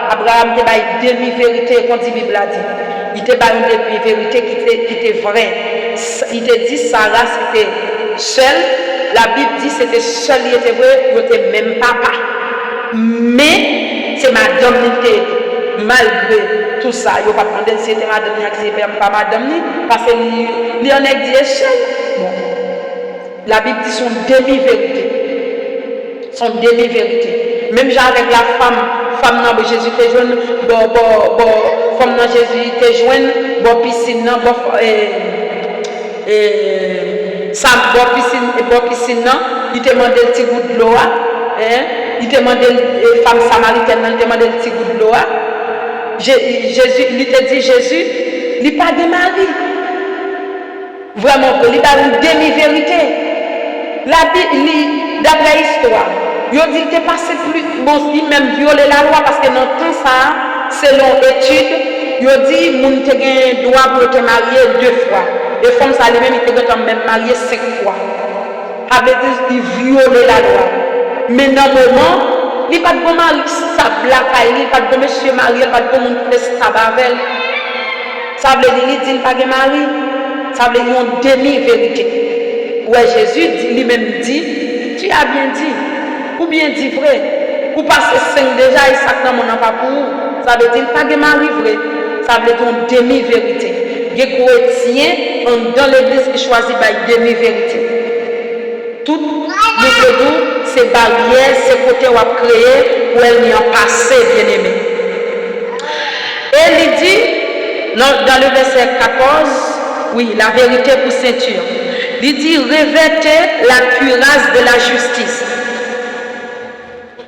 Abraham était une demi-vérité, quand la Bible a dit. Il était une demi-vérité qui était vraie. Il te dit Sarah, c'était seule. La Bible dit que c'était seul, il était vrai, il n'était même papa. Mais c'est madame qui était malgré tout ça, il ne pas demander si c'était madame ou si c'était pas madame, parce qu'il y en a dit échelle. Bon. La Bible dit son demi-vérité. Son demi-vérité. Même genre avec la femme dans Jésus était jeune, femme dans Jésus était jeune, piscine, piscine, il te demandé le petit goût de l'eau, il te demandé femme samaritaine, il te demandé le petit goût de l'eau. Jésus, il te dit Jésus, il n'est pas de mari. Vraiment, il n'est pas une demi-vérité. La Bible, d'après l'histoire, il dit qu'il est passé plus, bon, il même violé la loi parce que dans tout ça, selon étude, il dit qu'il a le droit pour te marier 2 fois. Et comme ça, lui-même, il peut même marié 5 fois. Avec il violé la loi. Mais dans le moment, il n'y a pas de bon mari, ça blague, il n'y a pas de bon monsieur marié, il n'y a pas de bon monde qui fait tabac. Ça veut dire qu'il dit pas de mari. Ça veut dire une demi-vérité. Ouais, Jésus lui-même dit, tu as bien dit, ou bien dit vrai, ou passer 5 déjà, et ça dans mon pas pour vous. Ça veut dire pas de mari vrai. Ça veut dire une demi-vérité. Les chrétiens dans l'église qui choisit par demi-vérité. Tout le tout, ces barrières, ces côtés qu'on a créés, où elle n'y a passé, bien aimé. Et il dit, dans le verset 14, oui, la vérité pour ceinture. Il dit, revêtez la cuirasse de la justice.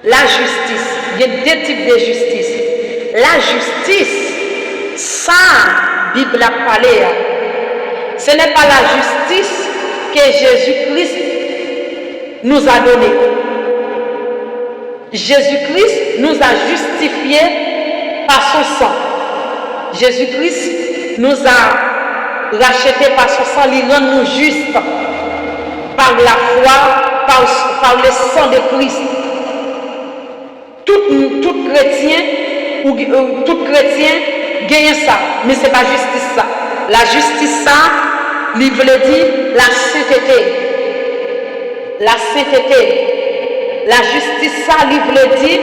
La justice, il y a 2 types de justice. La justice, ça, la Bible a parlé. Ce n'est pas la justice que Jésus-Christ nous a donnée. Jésus-Christ nous a justifiés par son sang. Jésus-Christ nous a rachetés par son sang, il rend nous justes par la foi, par le sang de Christ. Tout chrétien gagne ça, mais ce n'est pas justice ça. La justice ça, il veut dire la sainteté. La sainteté. La justice ça, il veut dire,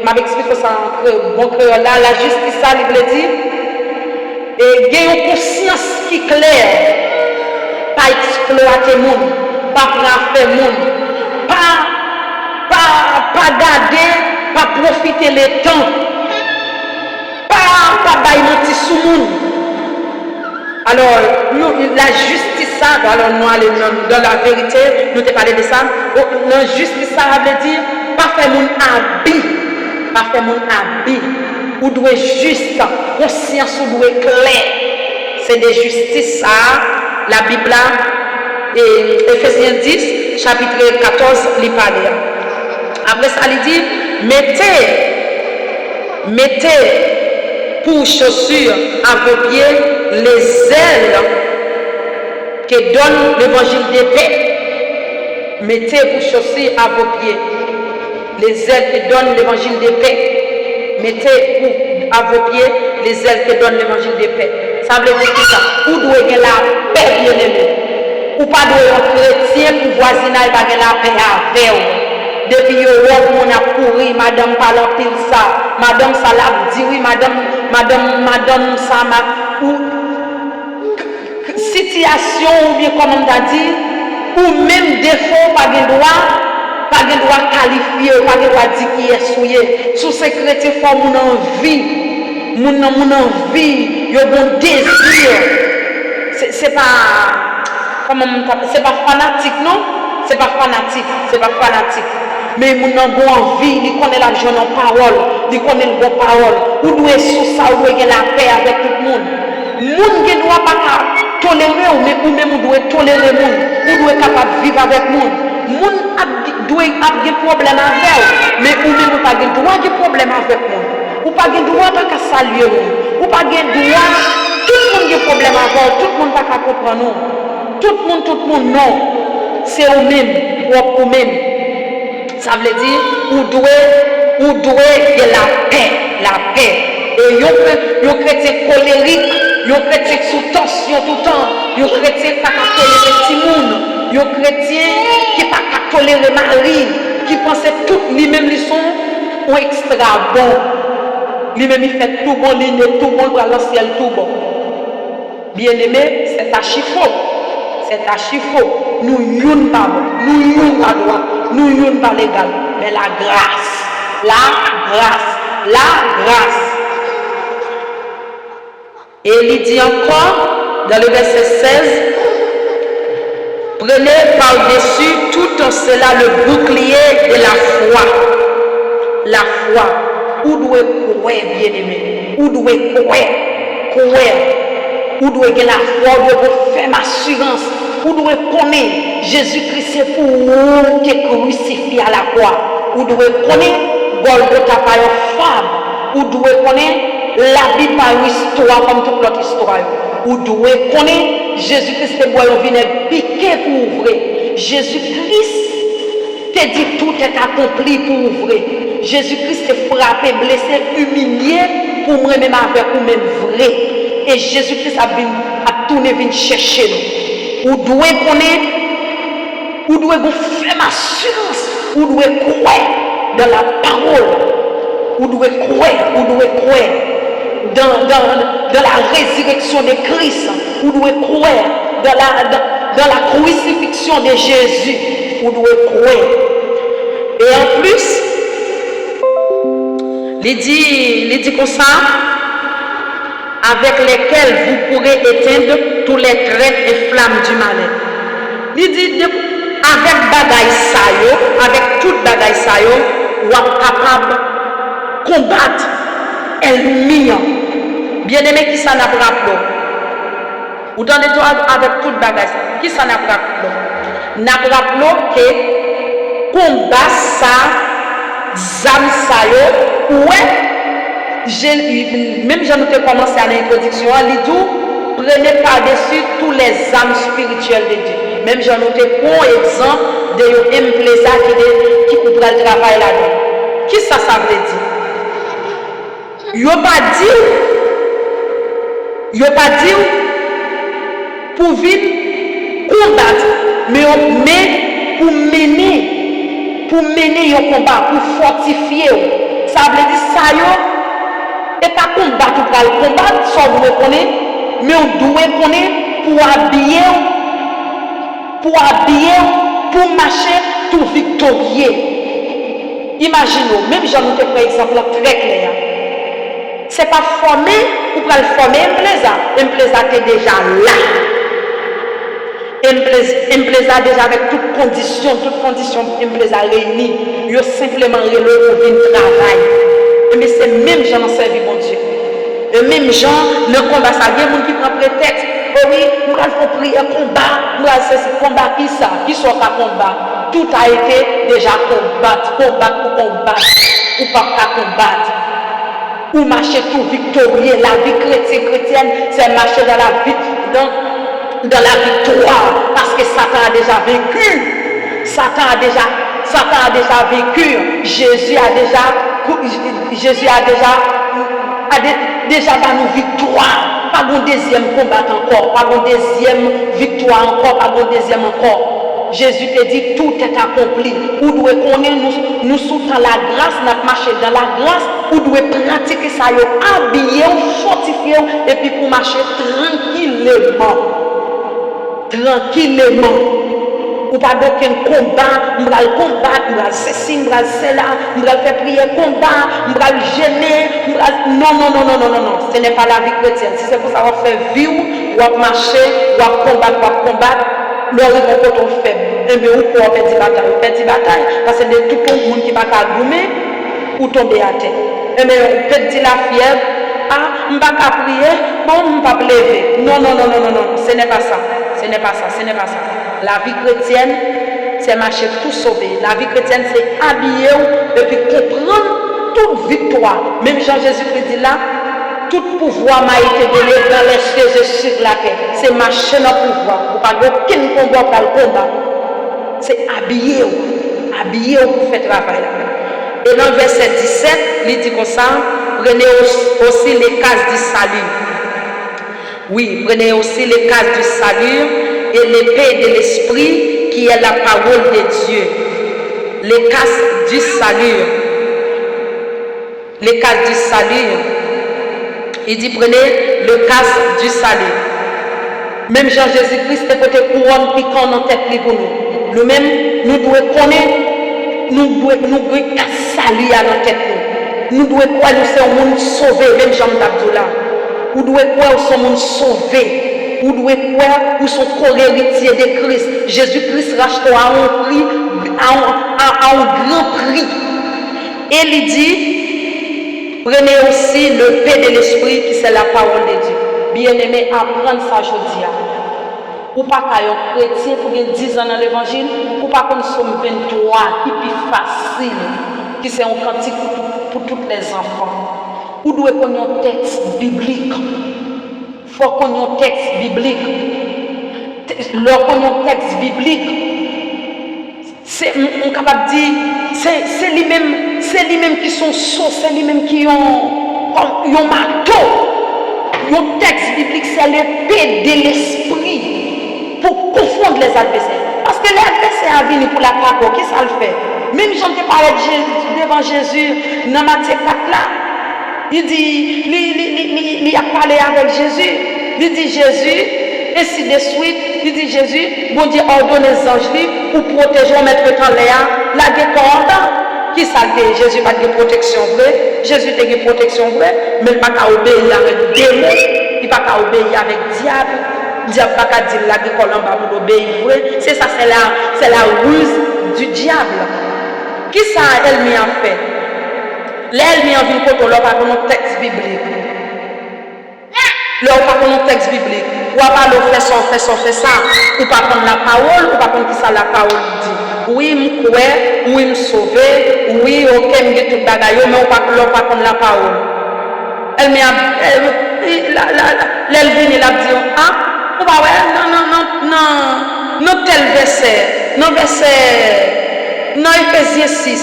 m'avait expliqué ça en bon créole là, la justice ça, il veut dire, gagner une conscience qui est claire, pas exploiter le monde, pas faire le monde, pas garder, pas profiter le temps. Pas bailler sous monde. Alors, la justice, ça, alors nous allons dans la vérité, nous te parlé de ça. La justice, ça veut dire, pas faire mon habit. Pas faire mon habit. Ou doit juste, conscience ou doit clair. C'est de justice, ça, la Bible, et Ephésiens 10, chapitre 14, il parle. Après ça, il dit, mettez pour chaussures à vos pieds les ailes que donne l'évangile de paix. Mettez pour chaussures à vos pieds les ailes que donne l'évangile de paix. Mettez à vos pieds les ailes que donne l'évangile de paix. Ça veut dire que ça, vous devez avoir la paix, bien aimé. Ou pas de chrétien pour voisinage, pas de la paix avec vous. Depuis que on a couru, madame parle pile ça, madame ça l'a dit oui, madame ça m'a ou situation ou bien comme on t'a dit, ou même défaut pas de droit qualifié, pas de droit dire qui est souillé. Sous ces chrétiens faut mon envie, mon envie, yo bon désir. C'est pas c'est pas fanatique non, c'est pas fanatique. Mais mon envie, il connaît la jeune parole, il connaît le bon parole. Ou doit sous ça, ou doit la paix avec tout le monde. Moun qui ne doit pas tolérer, ou même ou doit tolérer moun, ou doit capable de vivre avec moun. Moun doit avoir des problèmes avec, mais ou même ou pas de droit de problème avec moun. Ou pas de droit de saluer moun. Ou pas de droit, tout le monde a des problèmes avec, tout le monde pas comprendre nous. Tout le monde non. C'est eux-mêmes, ou même. Ça veut dire, ou doit y la paix. Et yon chrétien colérique, yon chrétien sous tension tout le temps, yon chrétien qui pas tolérer petit monde, yon chrétien qui pas tolérer Marie, qui pense tout lui-même ils sont extra bon. Lui-même, il fait tout bon, ligne, tout bon, pour le ciel, tout bon. Bien-aimé, c'est archi faux. C'est archi faux. Nous y'on pas bon, nous y'on pas droit, nous y'on pas légal. Mais la grâce, la grâce, la grâce. Et il dit encore, dans le verset 16, prenez par-dessus tout en cela le bouclier de la foi. La foi. Où doit croire, bien-aimé? Où doit croire? Où doit la foi? Où doit faire ma assurance? Où doit connaître Jésus-Christ c'est pour vous qui est crucifié à la croix? Où doit connaître Golgotha par une femme? Où doit connaître la Bible par une histoire comme toute l'autre histoire? Où doit connaître Jésus-Christ est boire un vinaigre piqué pour ouvrir? Jésus-Christ te dit tout est accompli pour ouvrir. Jésus-Christ est frappé, blessé, humilié pour moi même avec vous-même vrai. Et Jésus-Christ a tourné venir chercher nous. Où doit connaître, où doit vous faire ma assurance, où doit croire dans la parole, où doit croire dans la résurrection de Christ, où doit croire dans la crucifixion de Jésus, où doit croire. Et en plus, il dit comme ça, avec lesquels vous pourrez éteindre tous les traits et flammes du malin. Il dit, avec bagaille sayo, avec toute bagaille sayo, vous êtes capable de combattre ennemi. Bien aimé, qui s'en a rappelé? Vous donnez tout avec toute bagaille, qui s'en a rappelé? N'a rappelé que combat ça, zam sayo, ouais. Même j'en ai commencé à l'introduction, il dit prenez par-dessus tous les âmes spirituelles de Dieu. Même j'en ai pour exemple de Mplesa qui coupe le travail là-dedans. Qui ça veut dire? Il n'y a pas dit pour vivre, combattre, mais pour mener un combat, pour fortifier. Ça veut dire ça, et pas combattre pour le combattre, ça vous reconnaissez, mais on doit connaître pour habiller, pour marcher tout victorieux. Imaginez, même j'en ai par exemple très clair. Ce n'est pas formé pour le former Mplesa est déjà là. Mplesa déjà avec toutes conditions Mplesa réunies, il a simplement relou pour venir travailler. Mais c'est même gens dans servir mon Dieu. Et même gens, le combat, ça vient, les gens qui prennent prétexte. Oh oui, nous allons prier combat. Nous allons faire ce combat qui soit à combat. Tout a été déjà combattre pour combattre. Ou pas à combattre. Ou marcher tout victorieux. La vie chrétienne, c'est marcher dans la vie, dans la victoire. Parce que Satan a déjà vécu. Satan a déjà vécu. Jésus a déjà dans nos victoires. Pas de deuxième combat encore, pas de deuxième victoire encore, pas de deuxième encore. Jésus te dit tout est accompli. Vous devez connaître nous sous dans la grâce, nous marcher dans la grâce, vous devez pratiquer ça, habiller, fortifier et puis pour marcher tranquillement. Ou pas d'aucun combat, nous allons combattre, nous allons ceci, nous allons cela, nous allons faire prier combat, nous allons gêner, non, ce n'est pas la vie chrétienne. Si c'est pour ça qu'on fait vivre, ou à marcher, ou à combattre, nous avons faible. Et bien, ou pour faire des batailles, parce que de tout le monde qui va gommer ou tomber à terre. Et bien, on peut dire la fièvre, ah, je ne vais pas prier, bon, je ne vais pas lever. Non, ce n'est pas ça. La vie chrétienne, c'est marcher tout sauvé. La vie chrétienne, c'est habiller et puis comprendre toute victoire. Même Jean-Jésus-Christ dit là, tout pouvoir m'a été donné dans les cieux et sur la terre. C'est marcher dans le pouvoir. Vous ne pouvez pas aucun combat pour le combat. C'est habiller pour faire travail là. Et dans le verset 17, il dit comme ça, prenez aussi les cases du salut. Oui, prenez aussi les cases du salut et l'épée de l'esprit qui est la parole de Dieu. Les cases du salut. les cases du salut. Il dit prenez le casse du salut. Même Jean-Jésus-Christ est côté couronne piquant dans tête pour nous. Nous-mêmes, nous devons connaître, nous devons saluer à notre tête. Nous devons croire que nous sommes un monde sauvé, même Jean d'Abdullah. Nous devons croire que nous sommes un monde sauvé. Nous devons croire que nous sommes co-héritiers de Christ. Jésus-Christ rachète à un prix, à un grand prix. Et il dit, prenez aussi le paix de l'esprit qui c'est la parole de Dieu. Bien-aimé, apprendre ça aujourd'hui. Ou pas qu'à un chrétien pour 10 ans dans l'évangile, ou pas qu'on sommes 23 qui est plus facile, qui c'est un cantique pour tous les enfants. Ou doit qu'on ait un texte biblique. Il faut qu'on ait un texte biblique. Lorsqu'on a un texte biblique, on est capable de dire, c'est lui-même qui sont sourds, c'est lui-même qui ont marteau. Le texte biblique, c'est l'épée de l'esprit pour confondre les adversaires. Parce que l'adversaire a venu pour la parole, qui ça le fait? Même j'en ai parlé devant Jésus, dans Matthieu 4 là, il dit, il a parlé avec Jésus, il dit Jésus, ainsi de suite, il dit Jésus, bon Dieu ordonne les anges pour protéger, mettre en l'air, la décorde. Qui ça fait? Jésus n'a pas de protection vraie. Jésus a une protection vraie, mais il n'a pas qu'à obéir avec démon, il n'a pas qu'à obéir avec diable. Le diable n'a pas qu'à dire la décolle en bas pour obéir vrai. C'est ça, c'est la ruse du diable. Qui ça elle m'y a fait? Elle m'y a vu quand on n'a pas un texte biblique. Là, on pas prendre un texte biblique. Ou pas le faire ça. Ou pas prendre la parole, ou pas prendre qui ça la parole dit. Oui, je crois, oui, je sauver, oui, ok, je suis tout bagaille, mais on pas prendre la parole. Elle m'a elle vient, elle a dit, ah, on va ouais, non, tel verset, non, Éphésiens 6,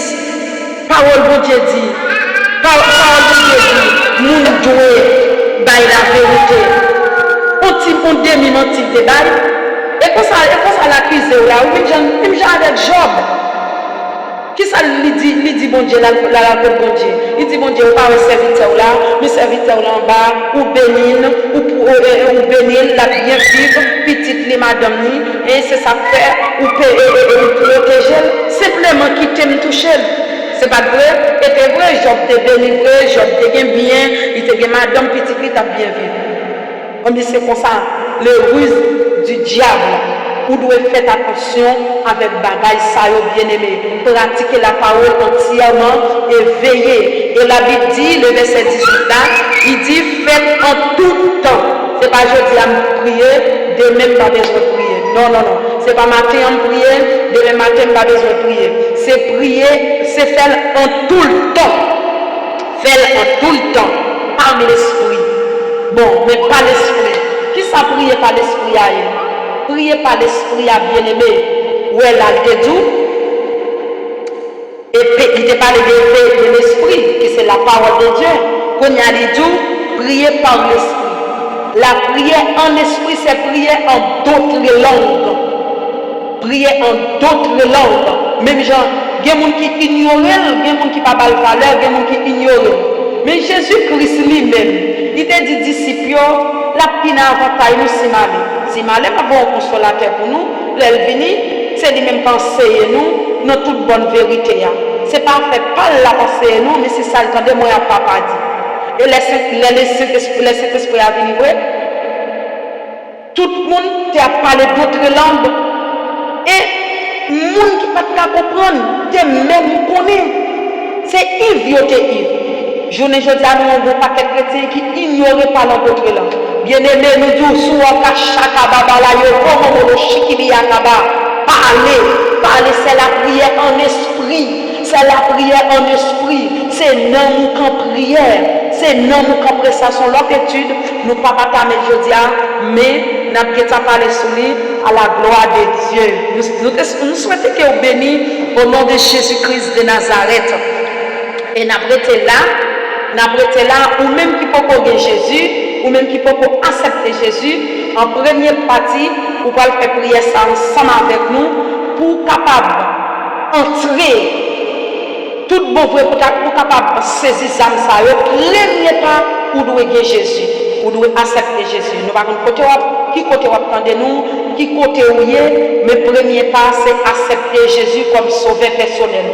parole de Dieu dit, parole de Dieu dit, nous devons bailler la vérité. On demi-mentit de bail. Et pour ça l'accuse là, même j'ai avec Job. Qui ça lui dit bon Dieu, la bon Dieu. Il dit bon Dieu, pas un serviteur là, mais serviteur là en bas, ou bénir, ou bénir, la bien vivre, petite les madame, et c'est ça faire, ou protéger, simplement qui t'aime toucher. C'est pas vrai, et c'est vrai, Job te béni, Job te bien, il te bien madame, petite, il t'a bien vécu. On dit c'est comme ça, le ruse du diable. Vous devez faire attention avec bagaille ça bien aimé. Pratiquer la parole entièrement et veiller. Et la Bible dit, le verset 18 là, il dit faites en tout temps. C'est pas je dis à me prier, demain pas besoin de prier. Non. C'est pas matin à me prier, demain matin pas besoin de prier. C'est prier, c'est faire en tout le temps. Faire en tout le temps. Parmi l'esprit. Bon, mais pas l'esprit. Qui ça prier par l'esprit ailleurs? Prier par l'esprit à bien-aimé, où elle a le dédou, et il te parle de l'esprit, qui c'est la parole de Dieu. Quand il y a le dédou, prier par l'esprit. La prière en esprit, c'est prier en d'autres langues. Prier en d'autres langues. Même genre, il y a des gens qui ignorent, il y a des gens qui ne parlent pas de valeur, il y a des gens qui ignorent. Mais Jésus-Christ lui-même, il t'a dit disciples, la pina avantage nous si malé. Si malé, pas bon consolateur pour nous, l'elvini, c'est lui-même penser nous, dans toute bonne vérité. C'est pas fait pas la pensée nous, mais c'est ça le temps de moi à papa dit. Et les Saint-Esprit a venu, tout le monde t'a parlé d'autres langues. Et le monde qui ne peut pas comprendre, t'es même connaît. C'est Yves, t'es Yves. Je ne dis à nous, on ne pas quelques chrétiens qui ignorent pas l'autre langue. Bien aimé, nous disons, parler, c'est la prière en esprit. C'est la prière en esprit. C'est non nous qu'en prière. C'est non nous qu'en prestation. L'autre étude, nous ne pouvons pas mettre jeudi, mais nous avons parlé sur lui à la gloire de Dieu. Nous souhaitons que vous bénisse au nom de Jésus-Christ de Nazareth. Et nous avons été là, ou même qui peut connaître Jésus, ou même qui peut accepter Jésus, en première partie, vous pouvez faire prier ça ensemble avec nous pour capable entrer Tout bon vrai pour capable saisir ça, premier pas, ou doit gagner Jésus, ou doit accepter Jésus. Nous pas côté qui côté attendez nous, qui côté où mais premier pas c'est accepter Jésus comme sauveur personnel.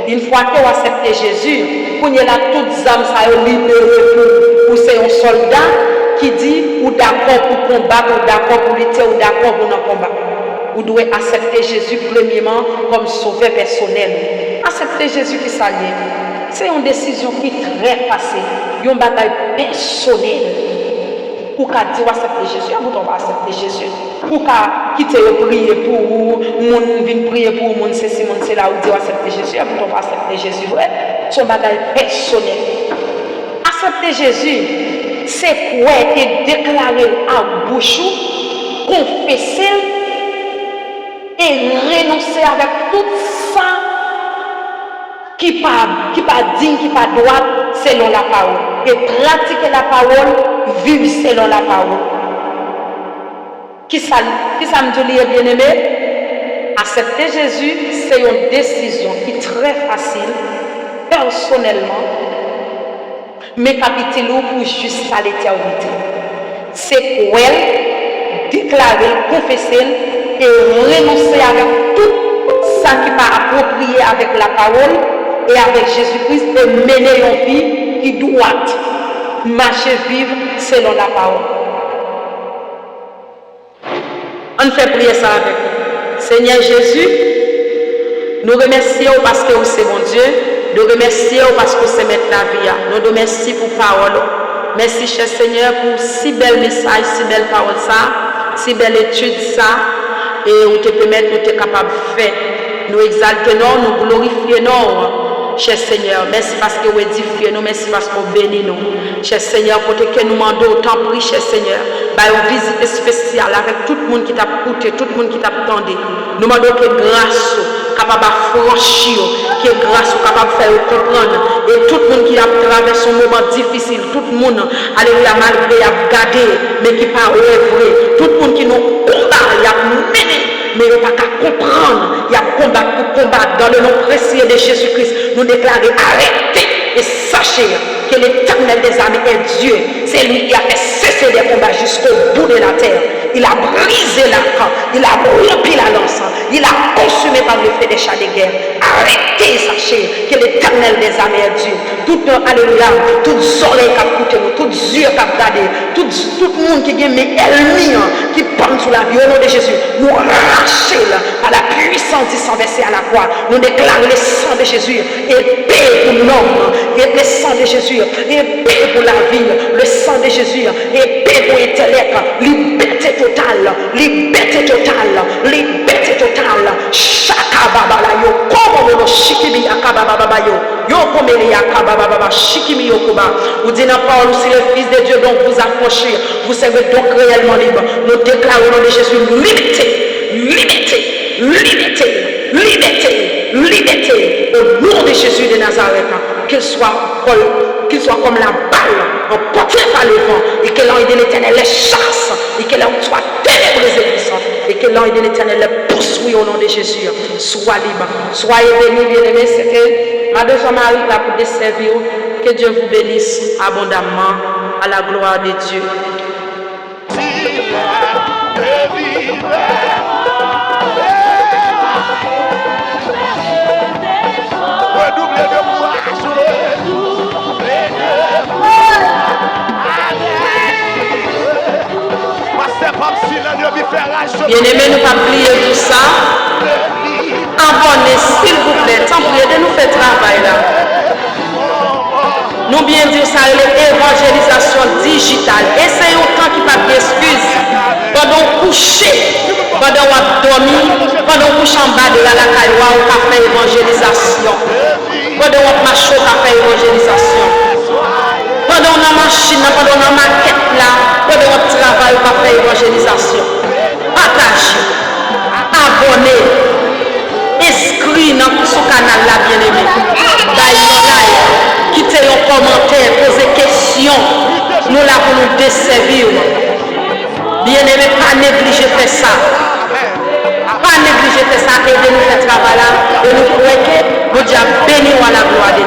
Une fois que vous acceptez Jésus, vous avez toutes les âmes ça libérées pour c'est un soldat qui dit ou d'accord pour combattre, ou d'accord pour lutter, ou d'accord pour non combat. Vous devez accepter Jésus premièrement comme sauveur personnel. Accepter Jésus qui s'allie. C'est une décision qui est très facile. Une bataille personnelle. Ou qu'à dire accepter Jésus, vous devez accepter Jésus. Ou qu'à quitter prier pour vous, moun vient prier pour vous, c'est si moun c'est là où dire accepter Jésus, vous devez accepter Jésus. Ouais, c'est une bataille personnelle. Accepter Jésus, c'est quoi et déclarer à bouche, confesser et renoncer avec tout ça qui pas digne, qui pas droit selon la parole. Et pratiquer la parole, vivre selon la parole. Qui ça me dit bien aimé? Accepter Jésus, c'est une décision qui est très facile, personnellement, mais capitale pour jusqu'à l'éternité. C'est quoi? Déclarer, confesser et renoncer avec tout ça qui n'est pas approprié avec la parole et avec Jésus-Christ et mener une vie qui doit marcher, vivre selon la parole. On fait prier ça avec nous. Seigneur Jésus, nous remercions parce que vous c'est mon Dieu. Nous remercions parce que c'est mettre la vie. Nous remercions pour parole. Merci, cher Seigneur, pour si bel message, si belle parole ça, si belle étude ça, et vous te permettre, nous te capable de faire. Nous exaltons, nous glorifions, cher Seigneur. Merci parce que vous édifiez nous, merci parce que vous bénissez nous. Cher Seigneur, pour que nous demandons autant prix, cher Seigneur, une visite spéciale avec tout le monde qui t'a écouté, tout le monde qui t'a attendu. Nous demandons que grâce capable de franchir, que grâce capable de faire comprendre. Et tout le monde qui a traversé un moment difficile, tout le monde, alléluia, malgré a gardé, mais qui pas œuvré, tout le monde qui nous combat, il a mené, mais il n'a pas qu'à comprendre, il a combattre pour combattre. Dans le nom précieux de Jésus-Christ, nous déclarons arrêtez et sachez que l'Éternel des armées est Dieu. C'est lui qui a fait cesser les combats jusqu'au bout de la terre. Il a brisé l'arc, il a rempli la lance, il a consumé par le feu des chars de guerre. Arrêtez, sachez que l'Éternel des armées est Dieu. Tout alléluia, toutes oreilles qui a coûté nous, toutes yeux qui a gardé, tout le monde qui a mes ennemis qui pendent sous la vie au nom de Jésus, nous arracher par la puissance du sang versé à la croix. Nous déclarons le sang de Jésus, épée pour l'homme, et le sang de Jésus, épée pour la vie, le sang de Jésus, épée pour l'intellect, liberté totale, liberté totale, liberté totale. Shakababala yo, komo shikimi akabababa yo, yo komeli akabababa shikimi yokoba. Vous dites dans la parole, si le Fils de Dieu donc vous affranchir, vous serez donc réellement libre. Nous déclarons au nom de Jésus liberté, liberté, liberté, liberté, liberté. Au nom de Jésus de Nazareth, qu'il soit comme la balle emportée par le vent, et que l'ange de l'Éternel les chasse, et que l'ange soit ténébreux et puissant, et que l'ange de l'Éternel les poursuit au nom de Jésus. Sois libre, soyez bénis, bien-aimés. C'était ma deuxième Marie là pour desservir. Que Dieu vous bénisse abondamment à la gloire de Dieu. Bien-aimés, nous pas plier tout ça. Abonnez, s'il vous plaît. Tant pis de nous faire travail là. Nous bien dire ça, l'évangélisation digitale. Essayons autant qu'il n'y a pas d'excuses. Pendant coucher, pendant dormir, pendant coucher en bas de la cailloua, on a fait évangélisation. Pendant on marche, on a fait évangélisation. Pendant on a machine, pendant on a maquette là, pendant on travaille, on a fait évangélisation. Partagez, abonnez, inscrivez dans ce canal là, bien aimé. D'ailleurs, quittez un commentaire, posez questions. Nous là pour nous desservir. Bien aimé, pas négliger faire ça. Pas négliger faire ça et de nous faire travail là. Et nous croyons que nous Dieu béni à la gloire.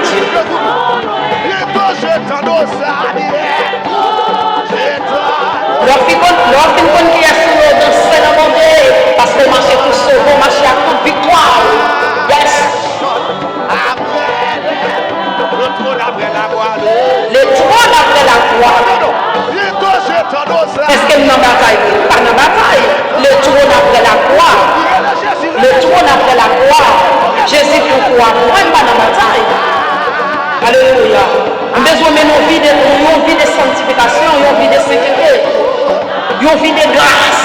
pouvoir même pas dans la bataille. Alléluia. Nous avons besoin de nos vies de sanctification, une vie de sainteté, une vie de grâce.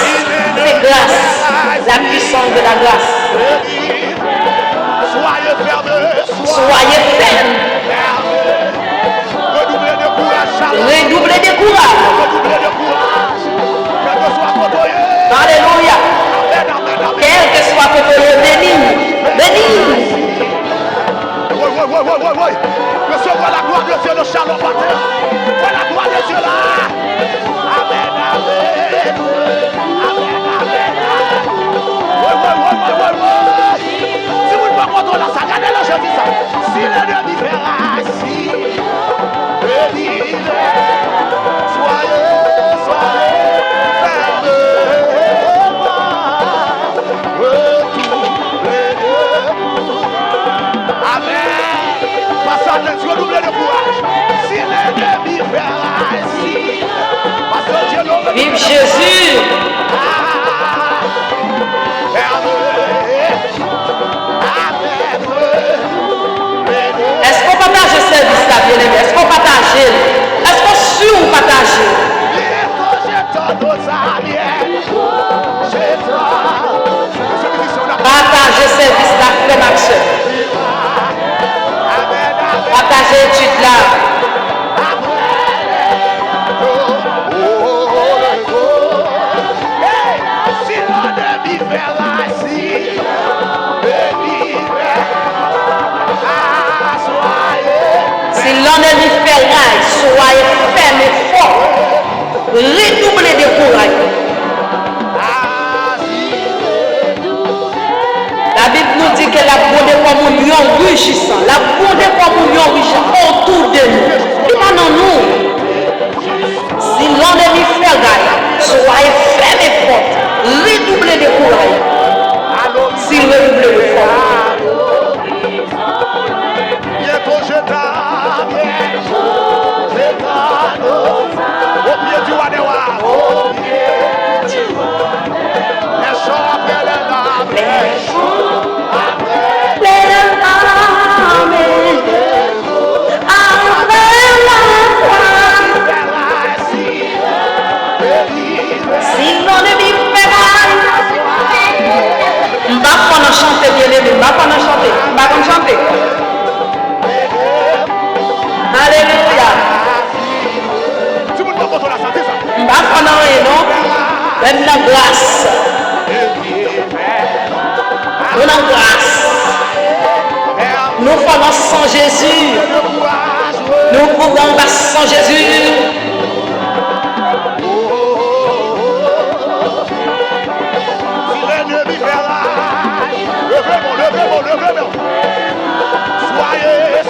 C'est grâce, la puissance de la grâce. Soyez fermes. Soyez fermes. Redoublez de courage. Redoublez de courage. Redoublez de courage. Quel que soit côtoyé. Alléluia. Amen, amen, amen. Quel que soit côtoyé, béni. Béni. Oui. Recevez la gloire de Dieu, le shalom matin. Voilà la gloire de Dieu là. Amen, amen. Amen, amen. Oui. Si vous ne pouvez pas contrôler ça, regardez-le, je dis ça. Si l'ennemi fait ainsi, bénis-le. Soyez fermes. Amen. Pasteur, redoublez de courage. Si l'ennemi fait ainsi, Pasteur Dieu nous Vive Jésus. Est-ce qu'on partage ce service là, bien aimé? Est-ce qu'on partage? Est-ce qu'on suit ou partage? Partage ce service là, frère Maxime. Partagez l'étude là. Si l'ennemi fait raille, soyez ferme et fort. Redoublez de courage. La Bible nous dit que la bonne communion rugissant, la bonne communion rugissant autour de nous. Et maintenant nous, si l'ennemi fait raille, soyez ferme et fort. Redoublez de courage. Si redoublez de fort. Au pied du Wadewa. Les chants après les larmes. Si l'ennemi fait mal, on va pas chanter bien aimé, on va pas chanter, on va pas chanter. Alléluia. On va pas rien, non? Même la grâce. Nous la grâce. Nous faisons sans Jésus. Nous pouvons pas sans Jésus. Levez-moi. Soyez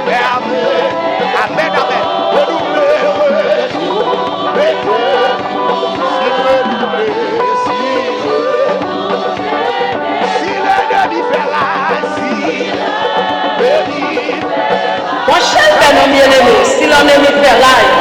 fermes. Amen. Redoublez. Si l'ennemi fait ainsi, bénis. Mon cher bien-aimé, si l'ennemi fait raille,